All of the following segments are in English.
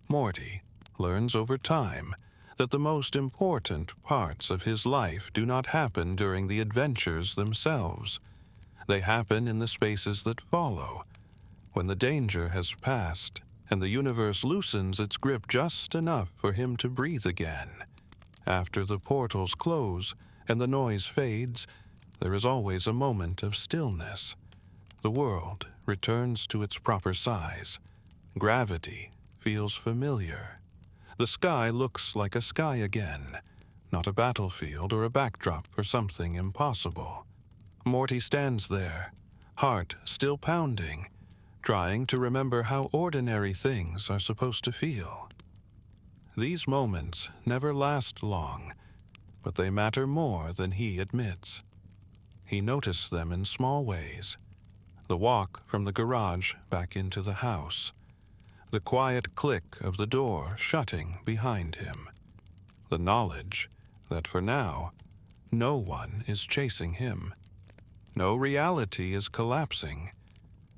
Morty learns over time that the most important parts of his life do not happen during the adventures themselves. They happen in the spaces that follow, when the danger has passed and the universe loosens its grip just enough for him to breathe again. After the portals close and the noise fades, there is always a moment of stillness. The world returns to its proper size. Gravity feels familiar. The sky looks like a sky again, not a battlefield or a backdrop for something impossible. Morty stands there, heart still pounding, trying to remember how ordinary things are supposed to feel. These moments never last long, but they matter more than he admits. He noticed them in small ways. The walk from the garage back into the house. The quiet click of the door shutting behind him. The knowledge that for now, no one is chasing him. No reality is collapsing.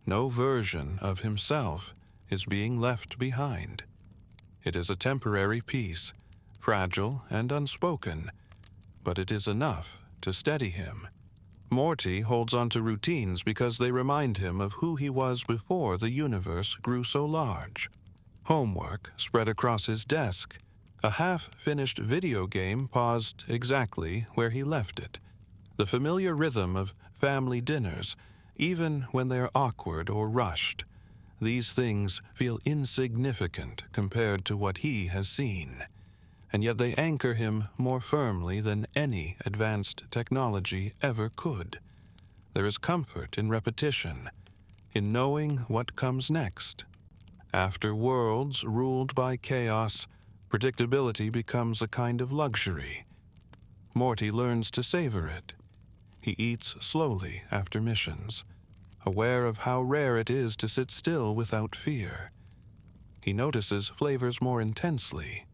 No version of himself is being left behind. It is a temporary peace, fragile and unspoken, but it is enough to steady him. Morty holds on to routines because they remind him of who he was before the universe grew so large. Homework spread across his desk. A half-finished video game paused exactly where he left it. The familiar rhythm of family dinners, even when they're awkward or rushed. These things feel insignificant compared to what he has seen, and yet they anchor him more firmly than any advanced technology ever could. There is comfort in repetition, in knowing what comes next. After worlds ruled by chaos, predictability becomes a kind of luxury. Morty learns to savor it. He eats slowly after missions, aware of how rare it is to sit still without fear. He notices flavors more intensely,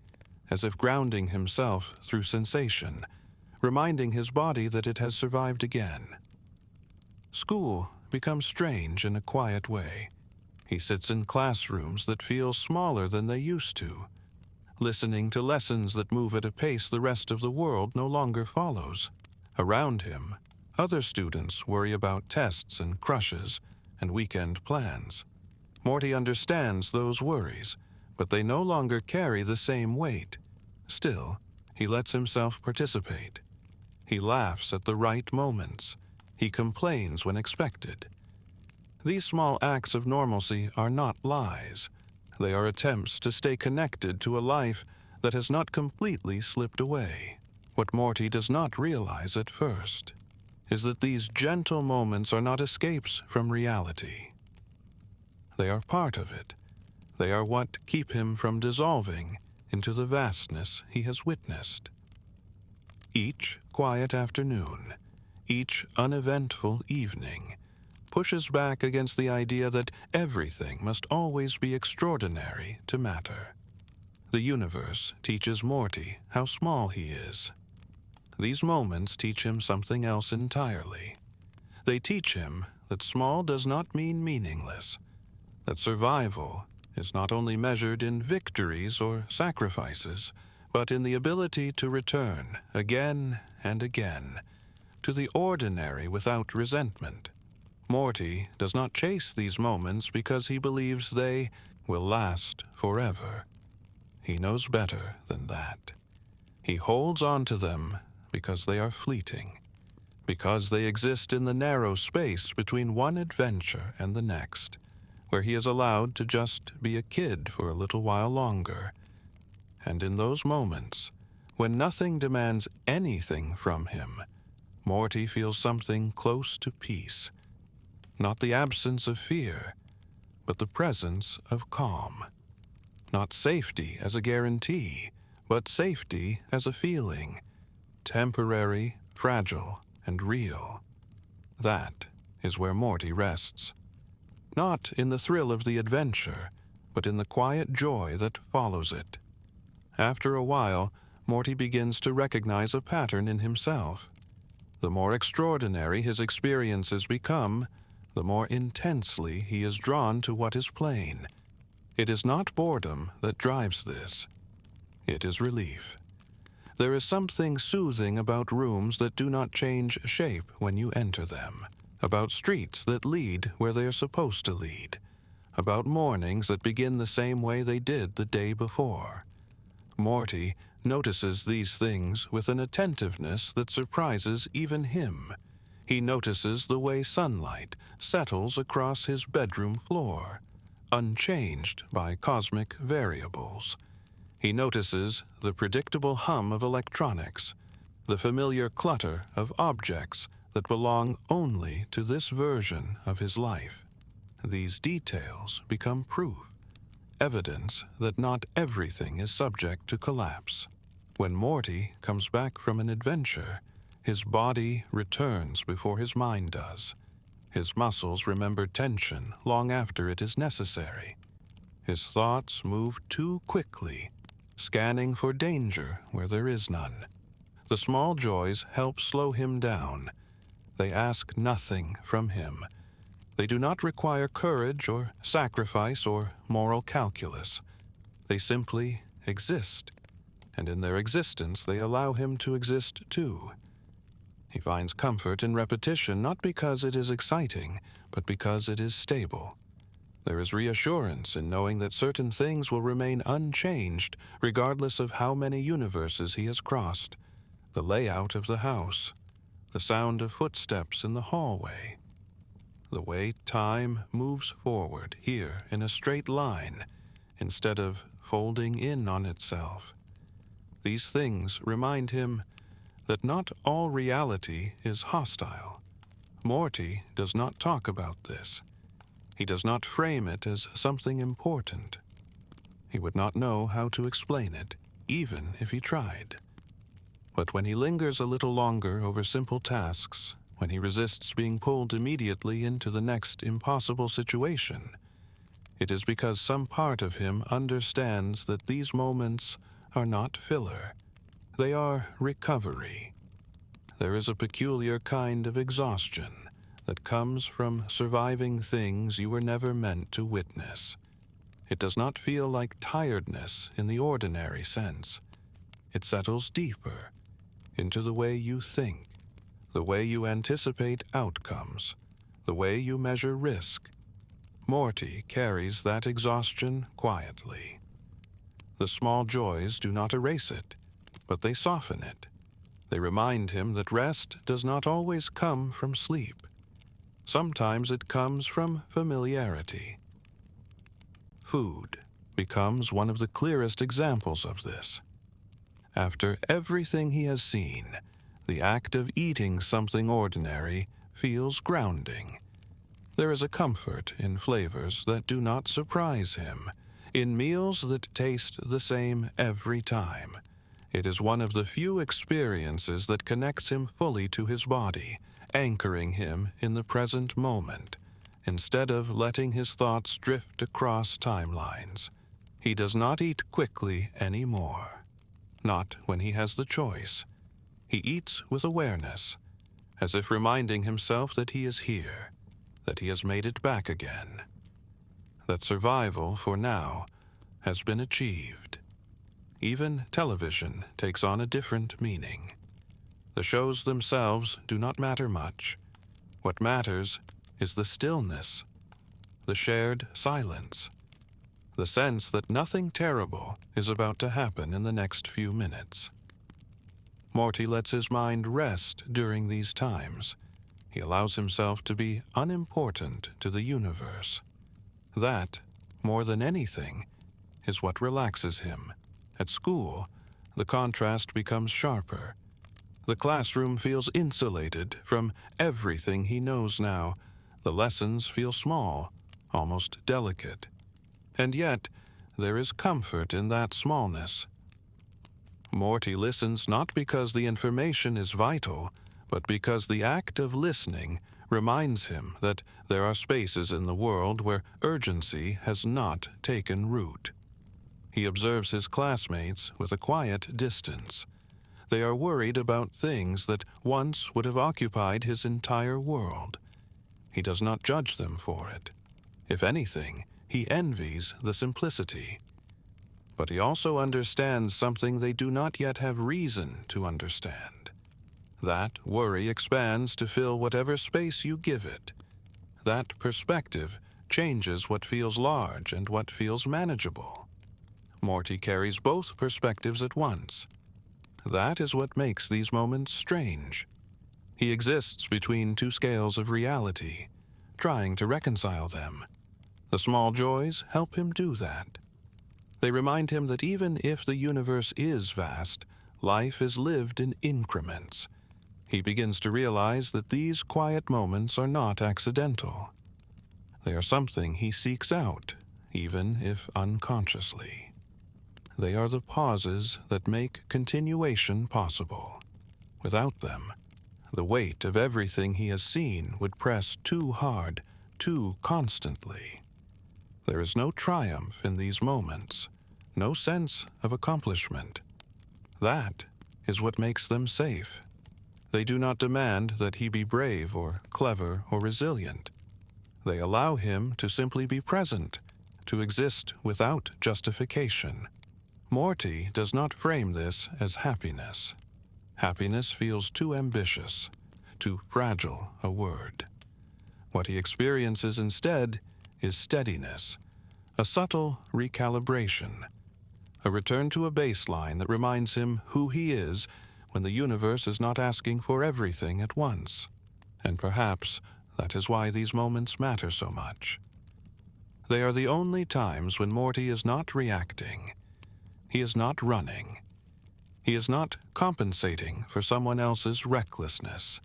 as if grounding himself through sensation, reminding his body that it has survived again. School becomes strange in a quiet way. He sits in classrooms that feel smaller than they used to, listening to lessons that move at a pace the rest of the world no longer follows. Around him, other students worry about tests and crushes and weekend plans. Morty understands those worries, but they no longer carry the same weight. Still, he lets himself participate. He laughs at the right moments. He complains when expected. These small acts of normalcy are not lies. They are attempts to stay connected to a life that has not completely slipped away. What Morty does not realize at first is that these gentle moments are not escapes from reality. They are part of it. They are what keep him from dissolving into the vastness he has witnessed. Each quiet afternoon, each uneventful evening, pushes back against the idea that everything must always be extraordinary to matter. The universe teaches Morty how small he is. These moments teach him something else entirely. They teach him that small does not mean meaningless, that survival is not only measured in victories or sacrifices, but in the ability to return again and again to the ordinary without resentment. Morty does not chase these moments because he believes they will last forever. He knows better than that. He holds on to them because they are fleeting, because they exist in the narrow space between one adventure and the next, where he is allowed to just be a kid for a little while longer. And in those moments, when nothing demands anything from him, Morty feels something close to peace. Not the absence of fear, but the presence of calm. Not safety as a guarantee, but safety as a feeling. Temporary, fragile, and real. That is where Morty rests. Not in the thrill of the adventure, but in the quiet joy that follows it. After a while, Morty begins to recognize a pattern in himself. The more extraordinary his experiences become, the more intensely he is drawn to what is plain. It is not boredom that drives this. It is relief. There is something soothing about rooms that do not change shape when you enter them, about streets that lead where they are supposed to lead, about mornings that begin the same way they did the day before. Morty notices these things with an attentiveness that surprises even him. He notices the way sunlight settles across his bedroom floor, unchanged by cosmic variables. He notices the predictable hum of electronics, the familiar clutter of objects that belong only to this version of his life. These details become proof, evidence that not everything is subject to collapse. When Morty comes back from an adventure, his body returns before his mind does. His muscles remember tension long after it is necessary. His thoughts move too quickly, scanning for danger where there is none. The small joys help slow him down. They ask nothing from him. They do not require courage or sacrifice or moral calculus. They simply exist, and in their existence they allow him to exist too. He finds comfort in repetition not because it is exciting, but because it is stable. There is reassurance in knowing that certain things will remain unchanged regardless of how many universes he has crossed. The layout of the house, the sound of footsteps in the hallway, the way time moves forward here in a straight line instead of folding in on itself. These things remind him that not all reality is hostile. Morty does not talk about this. He does not frame it as something important. He would not know how to explain it, even if he tried. But when he lingers a little longer over simple tasks, when he resists being pulled immediately into the next impossible situation, it is because some part of him understands that these moments are not filler. They are recovery. There is a peculiar kind of exhaustion that comes from surviving things you were never meant to witness. It does not feel like tiredness in the ordinary sense. It settles deeper into the way you think, the way you anticipate outcomes, the way you measure risk. Morty carries that exhaustion quietly. The small joys do not erase it, but they soften it. They remind him that rest does not always come from sleep. Sometimes it comes from familiarity. Food becomes one of the clearest examples of this. After everything he has seen, the act of eating something ordinary feels grounding. There is a comfort in flavors that do not surprise him, in meals that taste the same every time. It is one of the few experiences that connects him fully to his body, anchoring him in the present moment, instead of letting his thoughts drift across timelines. He does not eat quickly anymore. Not when he has the choice. He eats with awareness, as if reminding himself that he is here, that he has made it back again, that survival, for now, has been achieved. Even television takes on a different meaning. The shows themselves do not matter much. What matters is the stillness, the shared silence, the sense that nothing terrible is about to happen in the next few minutes. Morty lets his mind rest during these times. He allows himself to be unimportant to the universe. That, more than anything, is what relaxes him. At school, the contrast becomes sharper. The classroom feels insulated from everything he knows now. The lessons feel small, almost delicate. And yet, there is comfort in that smallness. Morty listens not because the information is vital, but because the act of listening reminds him that there are spaces in the world where urgency has not taken root. He observes his classmates with a quiet distance. They are worried about things that once would have occupied his entire world. He does not judge them for it. If anything, he envies the simplicity. But he also understands something they do not yet have reason to understand. That worry expands to fill whatever space you give it. That perspective changes what feels large and what feels manageable. Morty carries both perspectives at once. That is what makes these moments strange. He exists between two scales of reality, trying to reconcile them. The small joys help him do that. They remind him that even if the universe is vast, life is lived in increments. He begins to realize that these quiet moments are not accidental. They are something he seeks out, even if unconsciously. They are the pauses that make continuation possible. Without them, the weight of everything he has seen would press too hard, too constantly. There is no triumph in these moments, no sense of accomplishment. That is what makes them safe. They do not demand that he be brave or clever or resilient. They allow him to simply be present, to exist without justification. Morty does not frame this as happiness. Happiness feels too ambitious, too fragile a word. What he experiences instead is steadiness, a subtle recalibration, a return to a baseline that reminds him who he is when the universe is not asking for everything at once. And perhaps that is why these moments matter so much. They are the only times when Morty is not reacting. He is not running. He is not compensating for someone else's recklessness.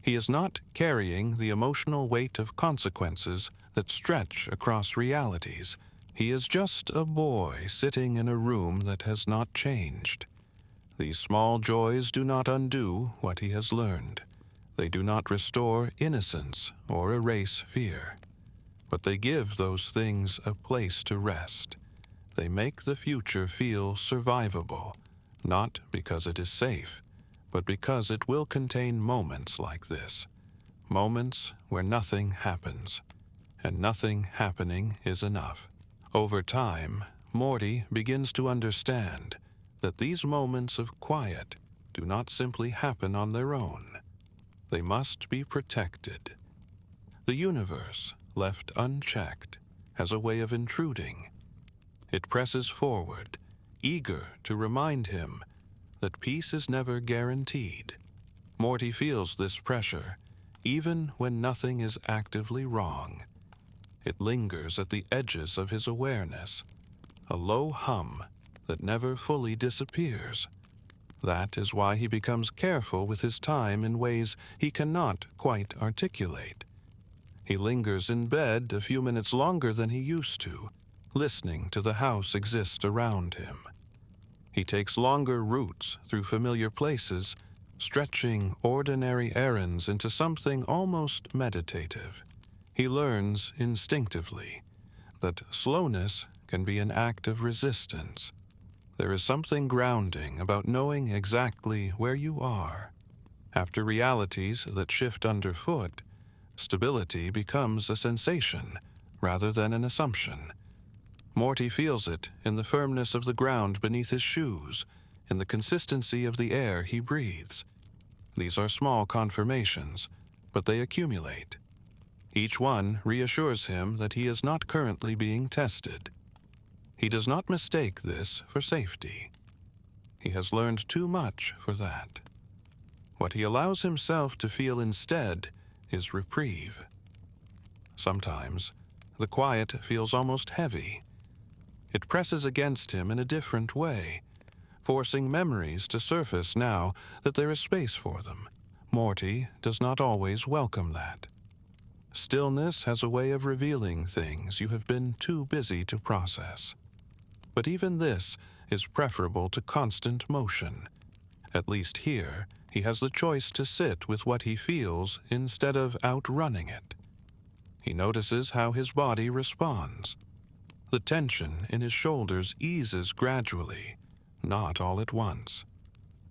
He is not carrying the emotional weight of consequences that stretch across realities. He is just a boy sitting in a room that has not changed. These small joys do not undo what he has learned. They do not restore innocence or erase fear. But they give those things a place to rest. They make the future feel survivable, not because it is safe, but because it will contain moments like this. Moments where nothing happens, and nothing happening is enough. Over time, Morty begins to understand that these moments of quiet do not simply happen on their own. They must be protected. The universe, left unchecked, has a way of intruding. It presses forward, eager to remind him that peace is never guaranteed. Morty feels this pressure, even when nothing is actively wrong. It lingers at the edges of his awareness, a low hum that never fully disappears. That is why he becomes careful with his time in ways he cannot quite articulate. He lingers in bed a few minutes longer than he used to, listening to the house exist around him. He takes longer routes through familiar places, stretching ordinary errands into something almost meditative. He learns instinctively that slowness can be an act of resistance. There is something grounding about knowing exactly where you are. After realities that shift underfoot, stability becomes a sensation rather than an assumption. Morty feels it in the firmness of the ground beneath his shoes, in the consistency of the air he breathes. These are small confirmations, but they accumulate. Each one reassures him that he is not currently being tested. He does not mistake this for safety. He has learned too much for that. What he allows himself to feel instead is reprieve. Sometimes, the quiet feels almost heavy. It presses against him in a different way, forcing memories to surface now that there is space for them. Morty does not always welcome that. Stillness has a way of revealing things you have been too busy to process. But even this is preferable to constant motion. At least here, he has the choice to sit with what he feels instead of outrunning it. He notices how his body responds. The tension in his shoulders eases gradually, not all at once.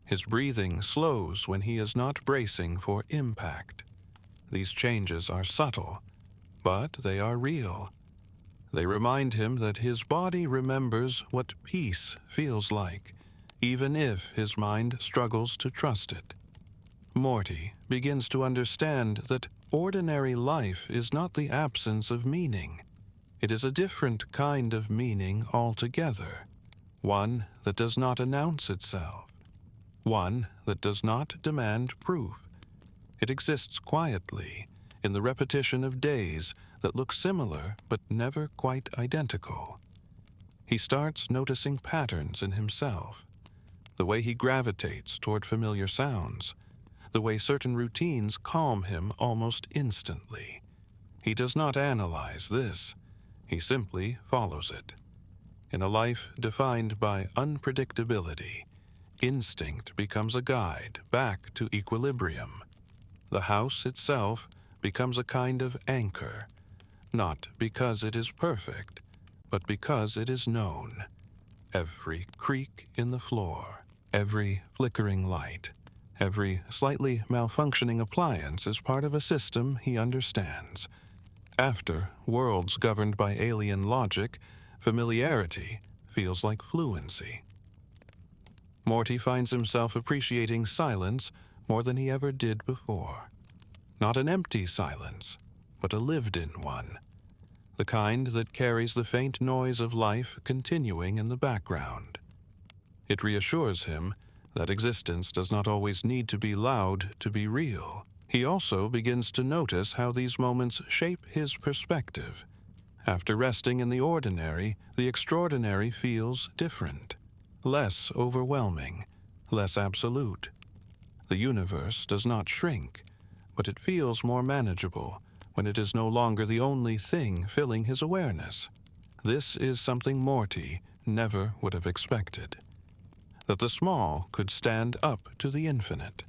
His breathing slows when he is not bracing for impact. These changes are subtle, but they are real. They remind him that his body remembers what peace feels like, even if his mind struggles to trust it. Morty begins to understand that ordinary life is not the absence of meaning. It is a different kind of meaning altogether, one that does not announce itself, one that does not demand proof. It exists quietly in the repetition of days that look similar but never quite identical. He starts noticing patterns in himself, the way he gravitates toward familiar sounds, the way certain routines calm him almost instantly. He does not analyze this. He simply follows it. In a life defined by unpredictability, instinct becomes a guide back to equilibrium. The house itself becomes a kind of anchor, not because it is perfect, but because it is known. Every creak in the floor, every flickering light, every slightly malfunctioning appliance is part of a system he understands. After worlds governed by alien logic, familiarity feels like fluency. Morty finds himself appreciating silence more than he ever did before. Not an empty silence, but a lived-in one. The kind that carries the faint noise of life continuing in the background. It reassures him that existence does not always need to be loud to be real. He also begins to notice how these moments shape his perspective. After resting in the ordinary, the extraordinary feels different, less overwhelming, less absolute. The universe does not shrink, but it feels more manageable when it is no longer the only thing filling his awareness. This is something Morty never would have expected. That the small could stand up to the infinite.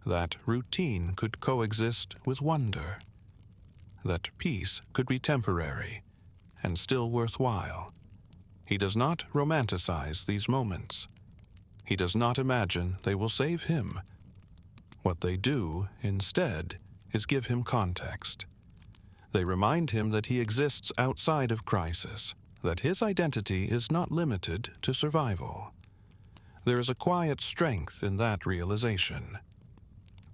That routine could coexist with wonder. That peace could be temporary and still worthwhile. He does not romanticize these moments. He does not imagine they will save him. What they do, instead, is give him context. They remind him that he exists outside of crisis, that his identity is not limited to survival. There is a quiet strength in that realization.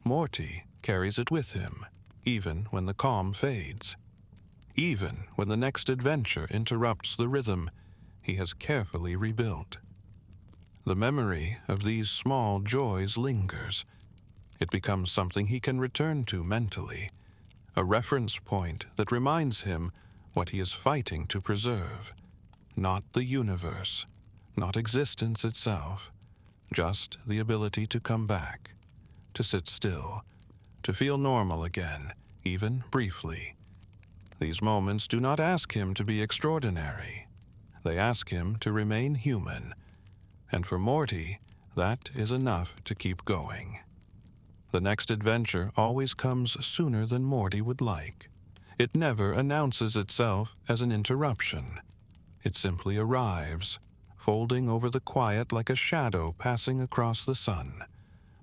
Morty carries it with him, even when the calm fades. Even when the next adventure interrupts the rhythm he has carefully rebuilt. The memory of these small joys lingers. It becomes something he can return to mentally, a reference point that reminds him what he is fighting to preserve. Not the universe, not existence itself, just the ability to come back, to sit still, to feel normal again, even briefly. These moments do not ask him to be extraordinary. They ask him to remain human, and for Morty, that is enough to keep going. The next adventure always comes sooner than Morty would like. It never announces itself as an interruption. It simply arrives, folding over the quiet like a shadow passing across the sun.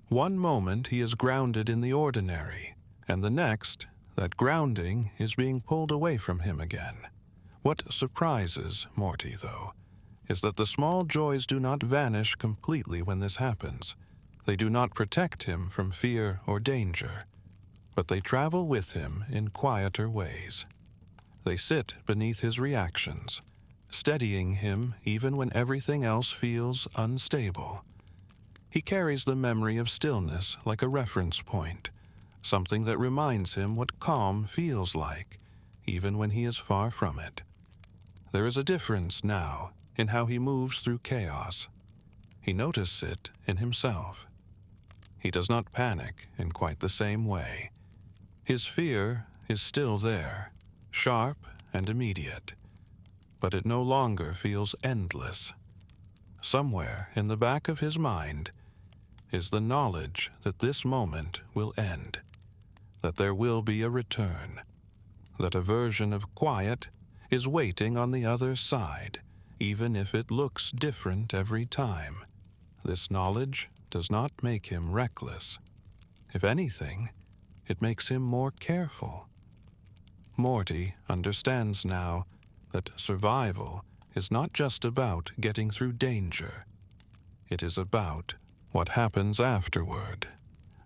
One moment he is grounded in the ordinary, and the next, that grounding is being pulled away from him again. What surprises Morty, though, is that the small joys do not vanish completely when this happens. They do not protect him from fear or danger, but they travel with him in quieter ways. They sit beneath his reactions, steadying him even when everything else feels unstable. He carries the memory of stillness like a reference point, something that reminds him what calm feels like, even when he is far from it. There is a difference now in how he moves through chaos. He notices it in himself. He does not panic in quite the same way. His fear is still there, sharp and immediate, but it no longer feels endless. Somewhere in the back of his mind is the knowledge that this moment will end, that there will be a return, that a version of quiet is waiting on the other side, even if it looks different every time. This knowledge does not make him reckless. If anything, it makes him more careful. Morty understands now that survival is not just about getting through danger. It is about what happens afterward,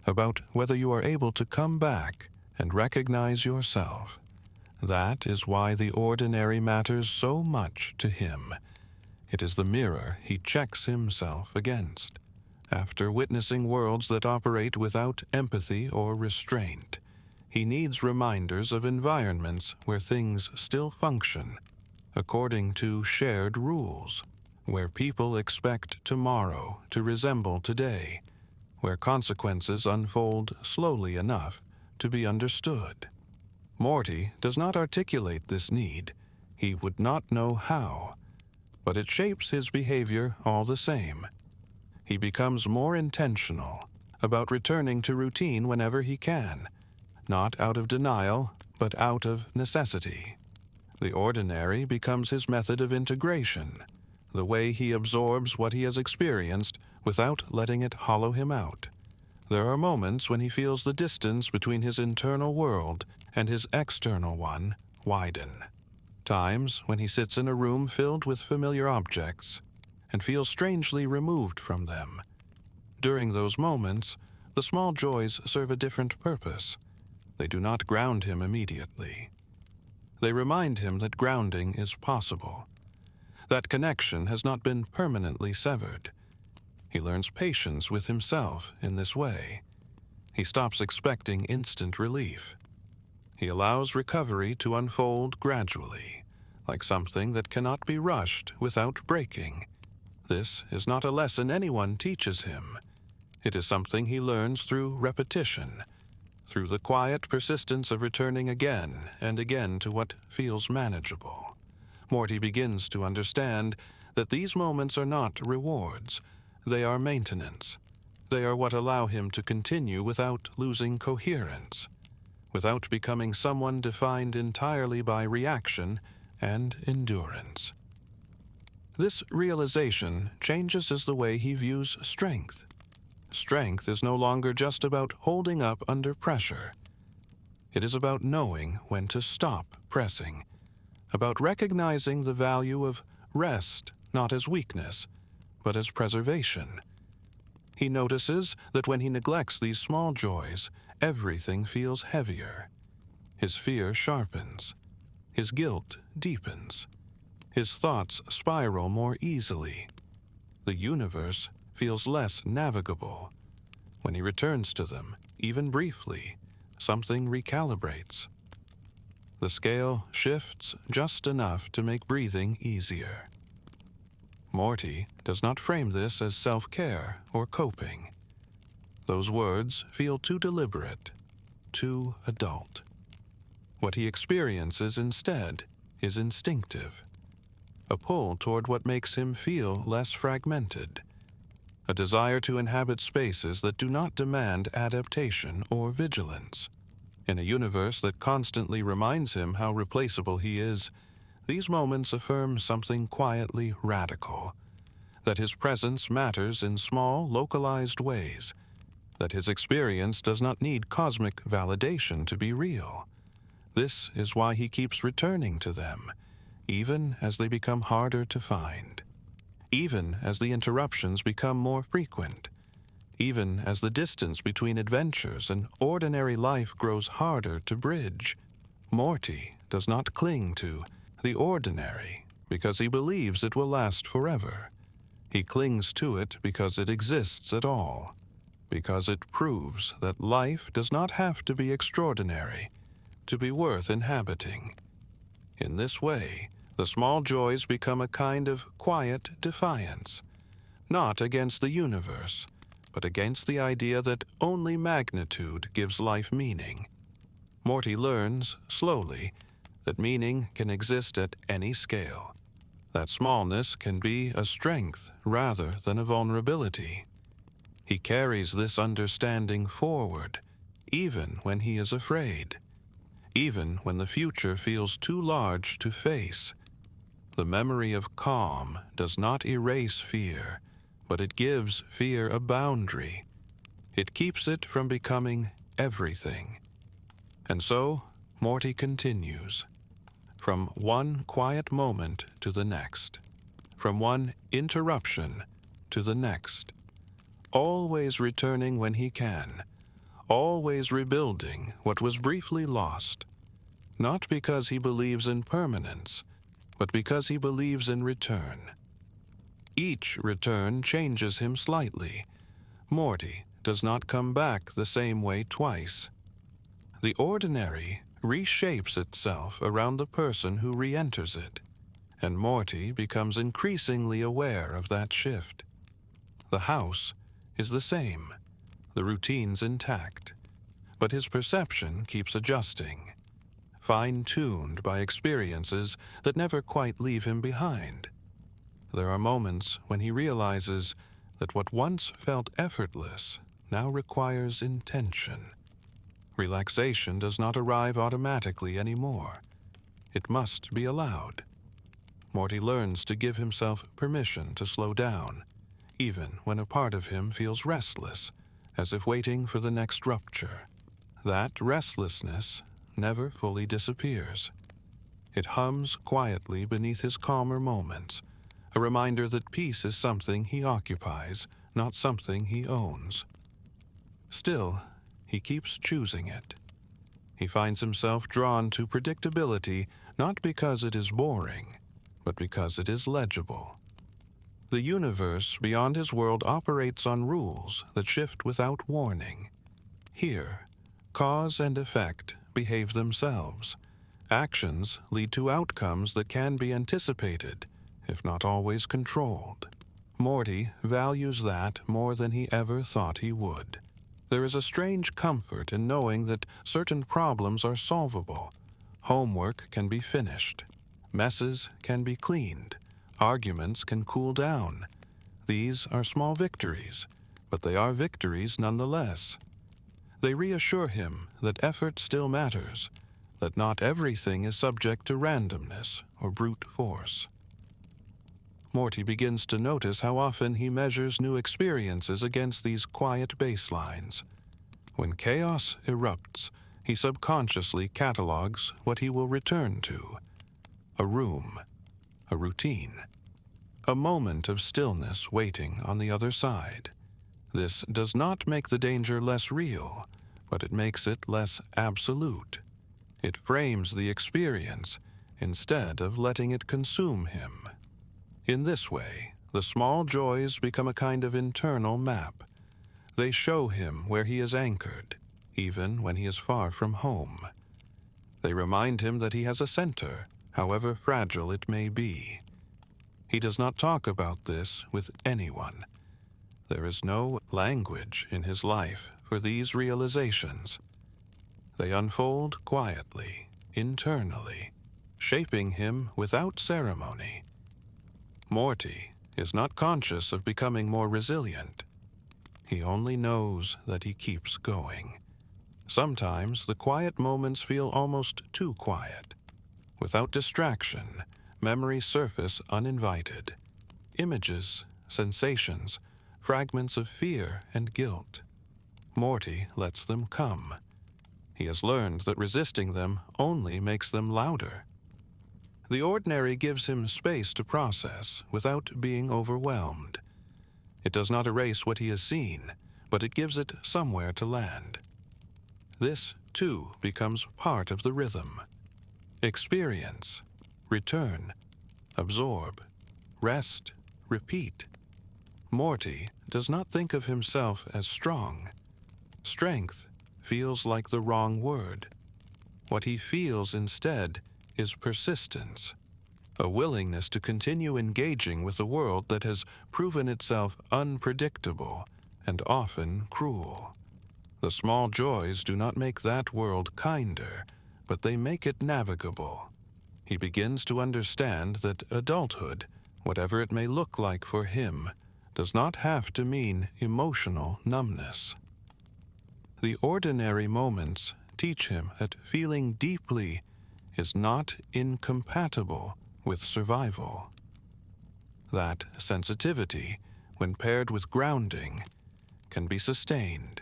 about whether you are able to come back and recognize yourself. That is why the ordinary matters so much to him. It is the mirror he checks himself against. After witnessing worlds that operate without empathy or restraint, he needs reminders of environments where things still function according to shared rules, where people expect tomorrow to resemble today, where consequences unfold slowly enough to be understood. Morty does not articulate this need. He would not know how, but it shapes his behavior all the same. He becomes more intentional about returning to routine whenever he can, not out of denial, but out of necessity. The ordinary becomes his method of integration, the way he absorbs what he has experienced without letting it hollow him out. There are moments when he feels the distance between his internal world and his external one widen. Times when he sits in a room filled with familiar objects and feels strangely removed from them. During those moments, the small joys serve a different purpose. They do not ground him immediately. They remind him that grounding is possible. That connection has not been permanently severed. He learns patience with himself in this way. He stops expecting instant relief. He allows recovery to unfold gradually, like something that cannot be rushed without breaking. This is not a lesson anyone teaches him. It is something he learns through repetition, through the quiet persistence of returning again and again to what feels manageable. Morty begins to understand that these moments are not rewards. They are maintenance. They are what allow him to continue without losing coherence, without becoming someone defined entirely by reaction and endurance. This realization changes the way he views strength. Strength is no longer just about holding up under pressure. It is about knowing when to stop pressing, about recognizing the value of rest not as weakness, but as preservation. He notices that when he neglects these small joys, everything feels heavier. His fear sharpens. His guilt deepens. His thoughts spiral more easily. The universe feels less navigable. When he returns to them, even briefly, something recalibrates. The scale shifts just enough to make breathing easier. Morty does not frame this as self-care or coping. Those words feel too deliberate, too adult. What he experiences instead is instinctive, a pull toward what makes him feel less fragmented, a desire to inhabit spaces that do not demand adaptation or vigilance. In a universe that constantly reminds him how replaceable he is, these moments affirm something quietly radical, that his presence matters in small, localized ways, that his experience does not need cosmic validation to be real. This is why he keeps returning to them, even as they become harder to find, even as the interruptions become more frequent, even as the distance between adventures and ordinary life grows harder to bridge. Morty does not cling to the ordinary because he believes it will last forever. He clings to it because it exists at all, because it proves that life does not have to be extraordinary to be worth inhabiting. In this way, the small joys become a kind of quiet defiance, not against the universe, but against the idea that only magnitude gives life meaning. Morty learns, slowly, that meaning can exist at any scale, that smallness can be a strength rather than a vulnerability. He carries this understanding forward, even when he is afraid, even when the future feels too large to face. The memory of calm does not erase fear, but it gives fear a boundary. It keeps it from becoming everything. And so, Morty continues. from one quiet moment to the next, from one interruption to the next, always returning when he can, always rebuilding what was briefly lost, not because he believes in permanence, but because he believes in return. Each return changes him slightly. Morty does not come back the same way twice. The ordinary reshapes itself around the person who re-enters it, and Morty becomes increasingly aware of that shift. The house is the same, the routines intact, but his perception keeps adjusting, fine-tuned by experiences that never quite leave him behind. There are moments when he realizes that what once felt effortless now requires intention. Relaxation does not arrive automatically anymore. It must be allowed. Morty learns to give himself permission to slow down, even when a part of him feels restless, as if waiting for the next rupture. That restlessness never fully disappears. It hums quietly beneath his calmer moments, a reminder that peace is something he occupies, not something he owns. Still, he keeps choosing it. He finds himself drawn to predictability not because it is boring, but because it is legible. The universe beyond his world operates on rules that shift without warning. Here, cause and effect behave themselves. Actions lead to outcomes that can be anticipated, if not always controlled. Morty values that more than he ever thought he would. There is a strange comfort in knowing that certain problems are solvable. Homework can be finished. Messes can be cleaned. Arguments can cool down. These are small victories, but they are victories nonetheless. They reassure him that effort still matters, that not everything is subject to randomness or brute force. Morty begins to notice how often he measures new experiences against these quiet baselines. When chaos erupts, he subconsciously catalogs what he will return to. A room, a routine, a moment of stillness waiting on the other side. This does not make the danger less real, but it makes it less absolute. It frames the experience instead of letting it consume him. In this way, the small joys become a kind of internal map. They show him where he is anchored, even when he is far from home. They remind him that he has a center, however fragile it may be. He does not talk about this with anyone. There is no language in his life for these realizations. They unfold quietly, internally, shaping him without ceremony. Morty is not conscious of becoming more resilient. He only knows that he keeps going. Sometimes the quiet moments feel almost too quiet. Without distraction, memories surface uninvited. Images, sensations, fragments of fear and guilt. Morty lets them come. He has learned that resisting them only makes them louder. The ordinary gives him space to process without being overwhelmed. It does not erase what he has seen, but it gives it somewhere to land. This, too, becomes part of the rhythm. Experience, return, absorb, rest, repeat. Morty does not think of himself as strong. Strength feels like the wrong word. What he feels instead is persistence, a willingness to continue engaging with a world that has proven itself unpredictable and often cruel. The small joys do not make that world kinder, but they make it navigable. He begins to understand that adulthood, whatever it may look like for him, does not have to mean emotional numbness. The ordinary moments teach him that feeling deeply is not incompatible with survival. That sensitivity, when paired with grounding, can be sustained.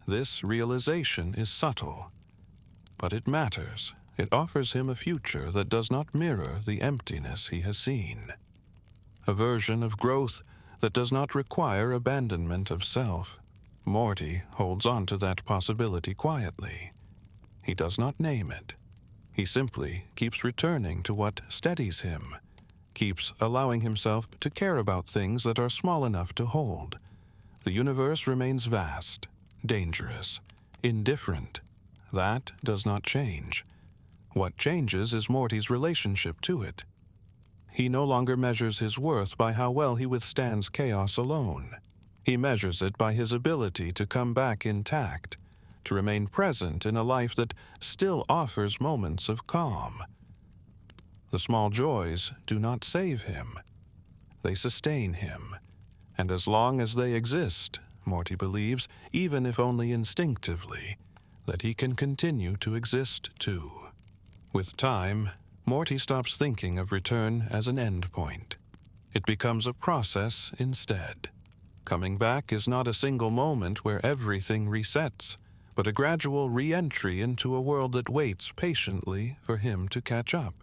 This realization is subtle, but it matters it offers him a future that does not mirror the emptiness he has seen. A version of growth that does not require abandonment of self. Morty holds on to that possibility quietly. He does not name it. He simply keeps returning to what steadies him, keeps allowing himself to care about things that are small enough to hold. The universe remains vast, dangerous, indifferent. That does not change. What changes is Morty's relationship to it. He no longer measures his worth by how well he withstands chaos alone. He measures it by his ability to come back intact, to remain present in a life that still offers moments of calm. The small joys do not save him. They sustain him. And as long as they exist, Morty believes, even if only instinctively, that he can continue to exist too. With time, Morty stops thinking of return as an end point. It becomes a process instead. Coming back is not a single moment where everything resets, but a gradual re-entry into a world that waits patiently for him to catch up.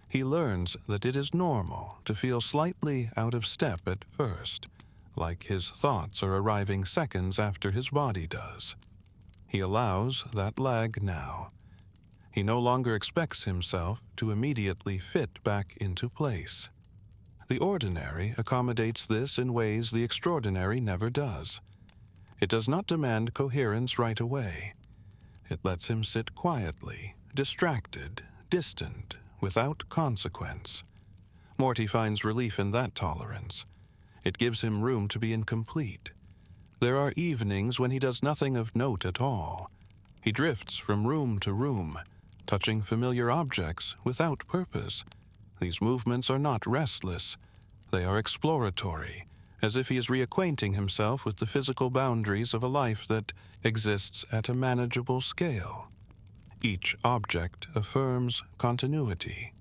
He learns that it is normal to feel slightly out of step at first, like his thoughts are arriving seconds after his body does. He allows that lag now. He no longer expects himself to immediately fit back into place. The ordinary accommodates this in ways the extraordinary never does. It does not demand coherence right away. It lets him sit quietly, distracted, distant, without consequence. Morty finds relief in that tolerance. It gives him room to be incomplete. There are evenings when he does nothing of note at all. He drifts from room to room, touching familiar objects without purpose. These movements are not restless. They are exploratory, as if he is reacquainting himself with the physical boundaries of a life that exists at a manageable scale. Each object affirms continuity.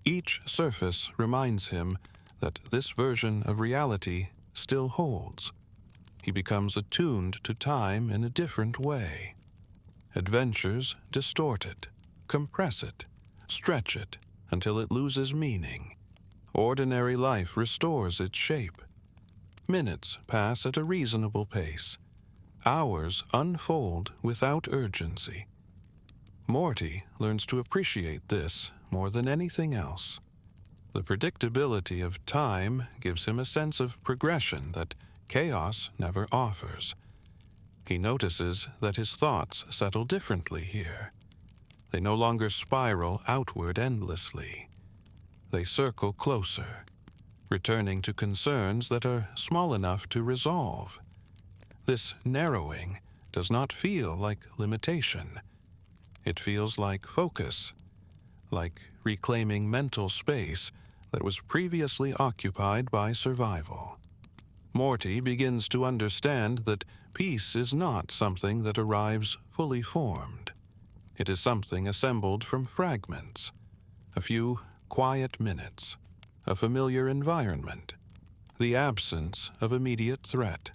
Each surface reminds him that this version of reality still holds. He becomes attuned to time in a different way. Adventures distort it, compress it, stretch it until it loses meaning. Ordinary life restores its shape. Minutes pass at a reasonable pace. Hours unfold without urgency. Morty learns to appreciate this more than anything else. The predictability of time gives him a sense of progression that chaos never offers. He notices that his thoughts settle differently here. They no longer spiral outward endlessly. They circle closer, returning to concerns that are small enough to resolve. This narrowing does not feel like limitation. It feels like focus, like reclaiming mental space that was previously occupied by survival. Morty begins to understand that peace is not something that arrives fully formed. It is something assembled from fragments, a few quiet minutes, a familiar environment, the absence of immediate threat.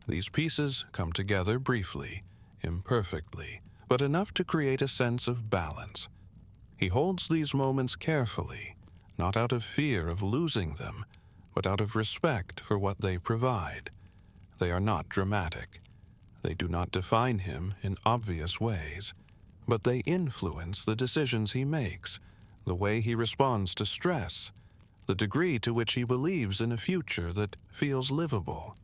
These pieces come together briefly, imperfectly, but enough to create a sense of balance. He holds these moments carefully, not out of fear of losing them, but out of respect for what they provide. They are not dramatic. They do not define him in obvious ways, but they influence the decisions he makes, the way he responds to stress, the degree to which he believes in a future that feels livable.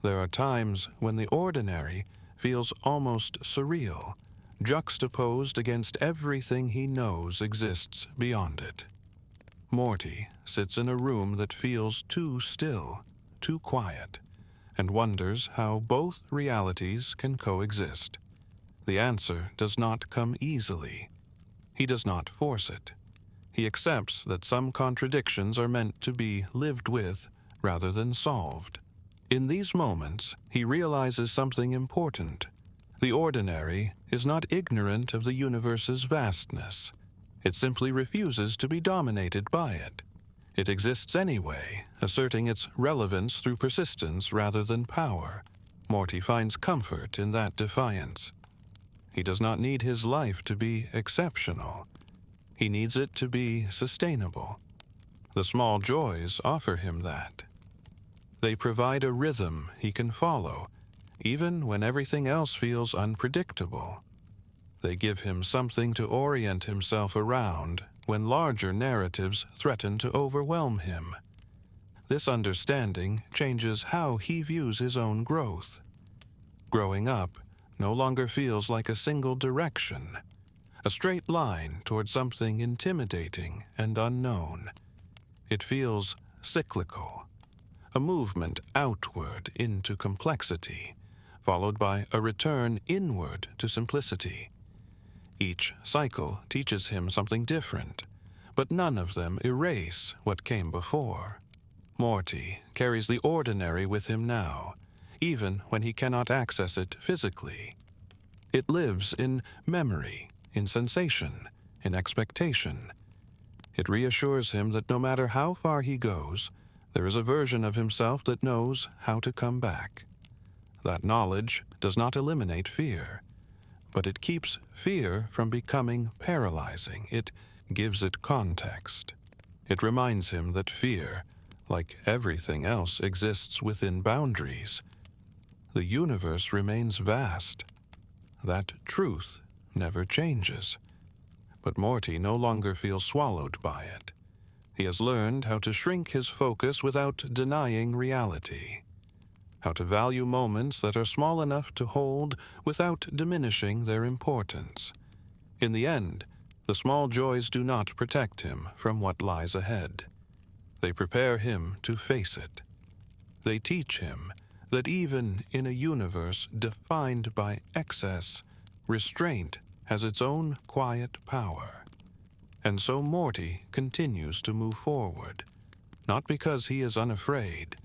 There are times when the ordinary feels almost surreal, juxtaposed against everything he knows exists beyond it. Morty sits in a room that feels too still, too quiet, and wonders how both realities can coexist. The answer does not come easily. He does not force it. He accepts that some contradictions are meant to be lived with rather than solved. In these moments, he realizes something important. The ordinary is not ignorant of the universe's vastness. It simply refuses to be dominated by it. It exists anyway, asserting its relevance through persistence rather than power. Morty finds comfort in that defiance. He does not need his life to be exceptional. He needs it to be sustainable. The small joys offer him that. They provide a rhythm he can follow, even when everything else feels unpredictable. They give him something to orient himself around when larger narratives threaten to overwhelm him. This understanding changes how he views his own growth. Growing up no longer feels like a single direction, a straight line toward something intimidating and unknown. It feels cyclical, a movement outward into complexity, followed by a return inward to simplicity. Each cycle teaches him something different, but none of them erase what came before. Morty carries the ordinary with him now, even when he cannot access it physically. It lives in memory, in sensation, in expectation. It reassures him that no matter how far he goes, there is a version of himself that knows how to come back. That knowledge does not eliminate fear, but it keeps fear from becoming paralyzing. It gives it context. It reminds him that fear, like everything else, exists within boundaries. The universe remains vast. That truth never changes. But Morty no longer feels swallowed by it. He has learned how to shrink his focus without denying reality, how to value moments that are small enough to hold without diminishing their importance. In the end, the small joys do not protect him from what lies ahead. They prepare him to face it. They teach him that even in a universe defined by excess, restraint has its own quiet power. And so Morty continues to move forward, not because he is unafraid,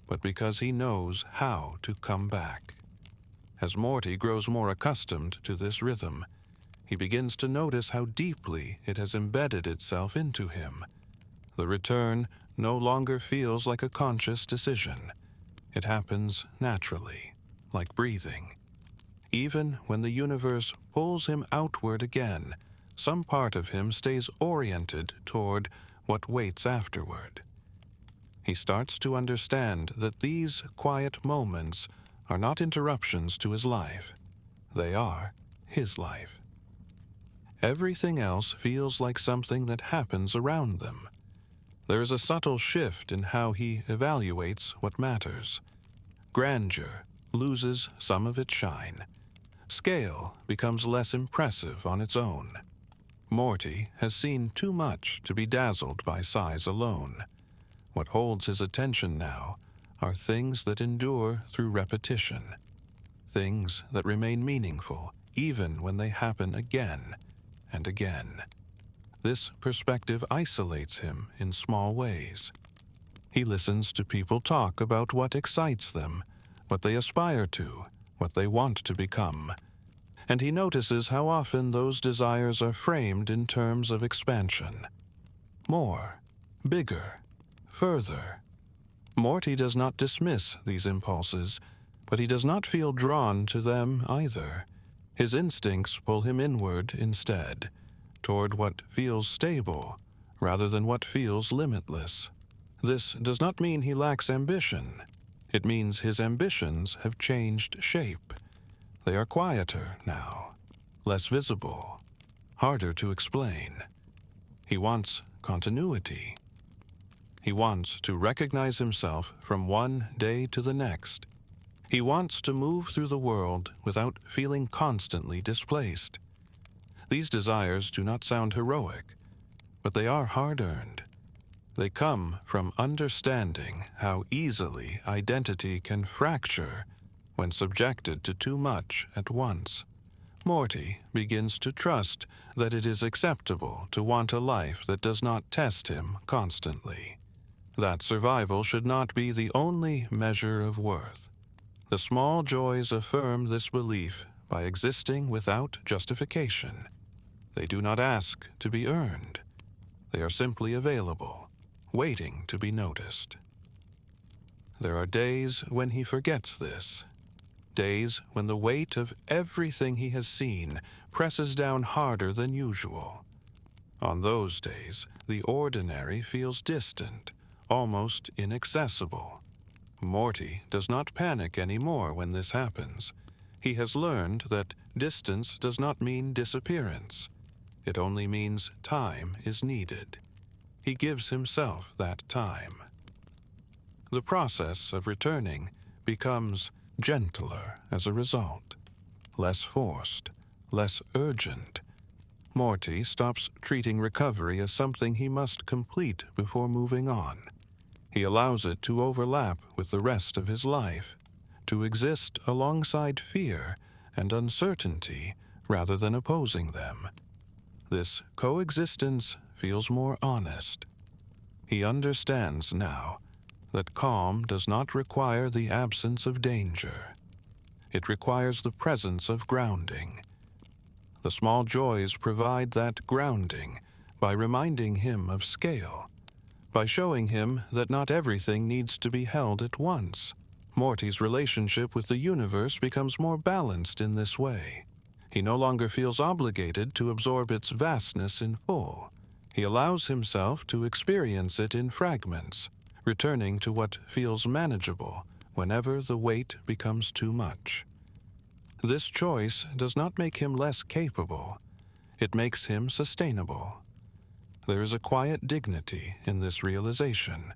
but because he knows how to come back. As Morty grows more accustomed to this rhythm, he begins to notice how deeply it has embedded itself into him. The return no longer feels like a conscious decision. It happens naturally, like breathing. Even when the universe pulls him outward again, some part of him stays oriented toward what waits afterward. He starts to understand that these quiet moments are not interruptions to his life. They are his life. Everything else feels like something that happens around them. There is a subtle shift in how he evaluates what matters. Grandeur loses some of its shine. Scale becomes less impressive on its own. Morty has seen too much to be dazzled by size alone. What holds his attention now are things that endure through repetition, things that remain meaningful even when they happen again and again. This perspective isolates him in small ways. He listens to people talk about what excites them, what they aspire to, what they want to become. And he notices how often those desires are framed in terms of expansion. More, bigger, further. Morty does not dismiss these impulses, but he does not feel drawn to them either. His instincts pull him inward instead, toward what feels stable, rather than what feels limitless. This does not mean he lacks ambition. It means his ambitions have changed shape. They are quieter now, less visible, harder to explain. He wants continuity. He wants to recognize himself from one day to the next. He wants to move through the world without feeling constantly displaced. These desires do not sound heroic, but they are hard-earned. They come from understanding how easily identity can fracture when subjected to too much at once. Morty begins to trust that it is acceptable to want a life that does not test him constantly. That survival should not be the only measure of worth. The small joys affirm this belief by existing without justification. They do not ask to be earned. They are simply available, waiting to be noticed. There are days when he forgets this, days when the weight of everything he has seen presses down harder than usual. On those days, the ordinary feels distant, almost inaccessible. Morty does not panic anymore when this happens. He has learned that distance does not mean disappearance. It only means time is needed. He gives himself that time. The process of returning becomes gentler as a result, less forced, less urgent. Morty stops treating recovery as something he must complete before moving on. He allows it to overlap with the rest of his life, to exist alongside fear and uncertainty rather than opposing them. This coexistence feels more honest. He understands now that calm does not require the absence of danger. It requires the presence of grounding. The small joys provide that grounding by reminding him of scale, by showing him that not everything needs to be held at once. Morty's relationship with the universe becomes more balanced in this way. He no longer feels obligated to absorb its vastness in full. He allows himself to experience it in fragments, returning to what feels manageable whenever the weight becomes too much. This choice does not make him less capable. It makes him sustainable. There is a quiet dignity in this realization,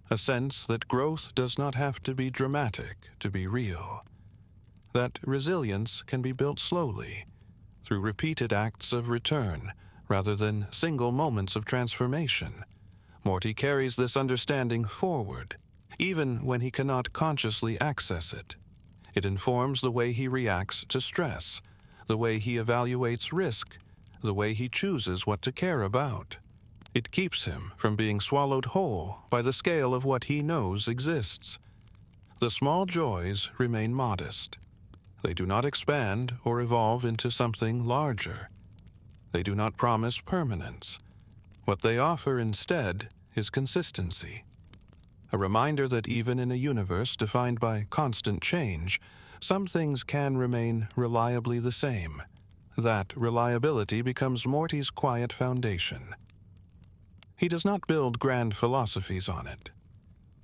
a sense that growth does not have to be dramatic to be real, that resilience can be built slowly, through repeated acts of return rather than single moments of transformation. Morty carries this understanding forward, even when he cannot consciously access it. It informs the way he reacts to stress, the way he evaluates risk, the way he chooses what to care about. It keeps him from being swallowed whole by the scale of what he knows exists. The small joys remain modest. They do not expand or evolve into something larger. They do not promise permanence. What they offer instead is consistency. A reminder that even in a universe defined by constant change, some things can remain reliably the same. That reliability becomes Morty's quiet foundation. He does not build grand philosophies on it.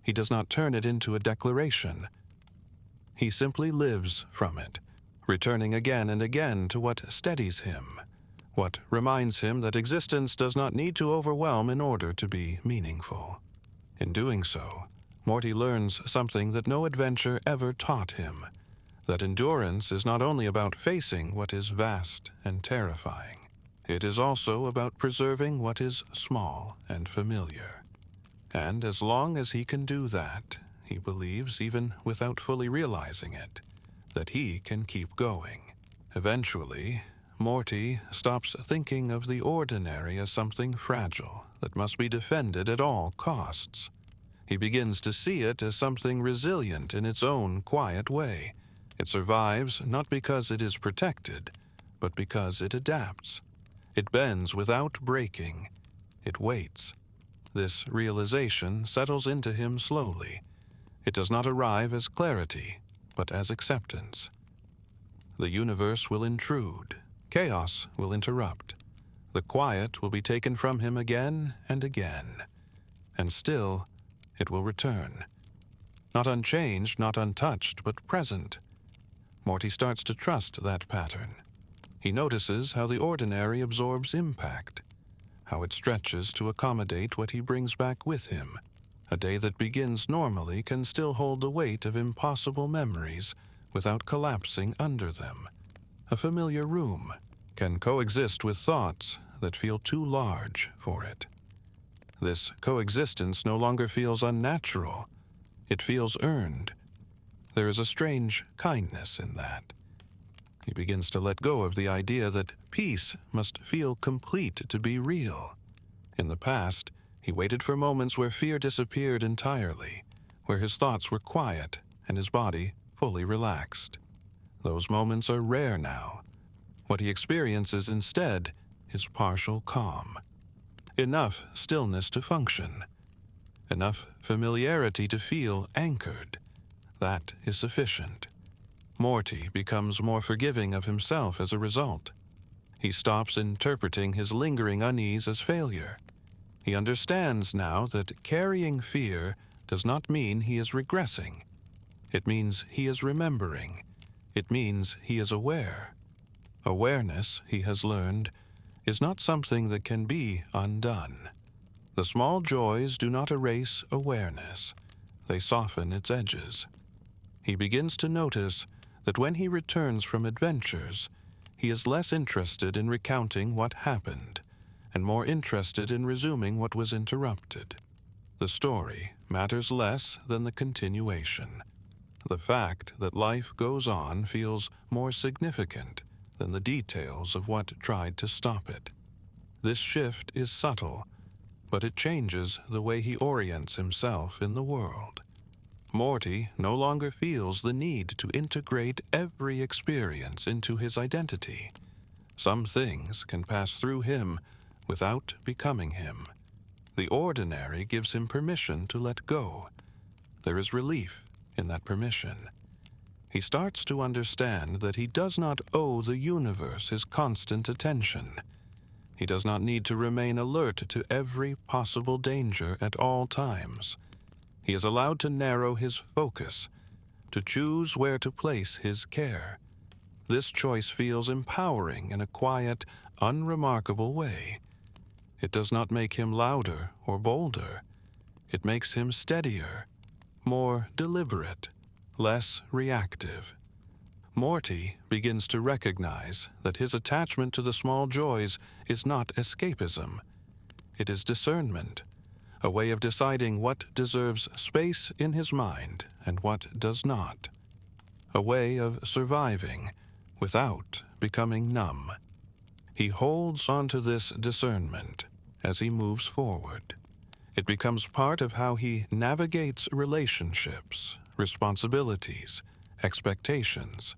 He does not turn it into a declaration. He simply lives from it, returning again and again to what steadies him, what reminds him that existence does not need to overwhelm in order to be meaningful. In doing so, Morty learns something that no adventure ever taught him, that endurance is not only about facing what is vast and terrifying. It is also about preserving what is small and familiar. And as long as he can do that, he believes, even without fully realizing it, that he can keep going. Eventually, Morty stops thinking of the ordinary as something fragile that must be defended at all costs. He begins to see it as something resilient in its own quiet way. It survives not because it is protected, but because it adapts. It bends without breaking. It waits. This realization settles into him slowly. It does not arrive as clarity, but as acceptance. The universe will intrude. Chaos will interrupt. The quiet will be taken from him again and again. And still, it will return. Not unchanged, not untouched, but present. Morty starts to trust that pattern. He notices how the ordinary absorbs impact, how it stretches to accommodate what he brings back with him. A day that begins normally can still hold the weight of impossible memories without collapsing under them. A familiar room can coexist with thoughts that feel too large for it. This coexistence no longer feels unnatural. It feels earned. There is a strange kindness in that. He begins to let go of the idea that peace must feel complete to be real. In the past, he waited for moments where fear disappeared entirely, where his thoughts were quiet and his body fully relaxed. Those moments are rare now. What he experiences instead is partial calm. Enough stillness to function. Enough familiarity to feel anchored. That is sufficient. Morty becomes more forgiving of himself as a result. He stops interpreting his lingering unease as failure. He understands now that carrying fear does not mean he is regressing. It means he is remembering. It means he is aware. Awareness, he has learned, is not something that can be undone. The small joys do not erase awareness. They soften its edges. He begins to notice that when he returns from adventures, he is less interested in recounting what happened and more interested in resuming what was interrupted. The story matters less than the continuation. The fact that life goes on feels more significant than the details of what tried to stop it. This shift is subtle, but it changes the way he orients himself in the world. Morty no longer feels the need to integrate every experience into his identity. Some things can pass through him without becoming him. The ordinary gives him permission to let go. There is relief in that permission. He starts to understand that he does not owe the universe his constant attention. He does not need to remain alert to every possible danger at all times. He is allowed to narrow his focus, to choose where to place his care. This choice feels empowering in a quiet, unremarkable way. It does not make him louder or bolder. It makes him steadier, more deliberate, less reactive. Morty begins to recognize that his attachment to the small joys is not escapism. It is discernment, a way of deciding what deserves space in his mind and what does not. A way of surviving without becoming numb. He holds onto this discernment as he moves forward. It becomes part of how he navigates relationships, responsibilities, expectations.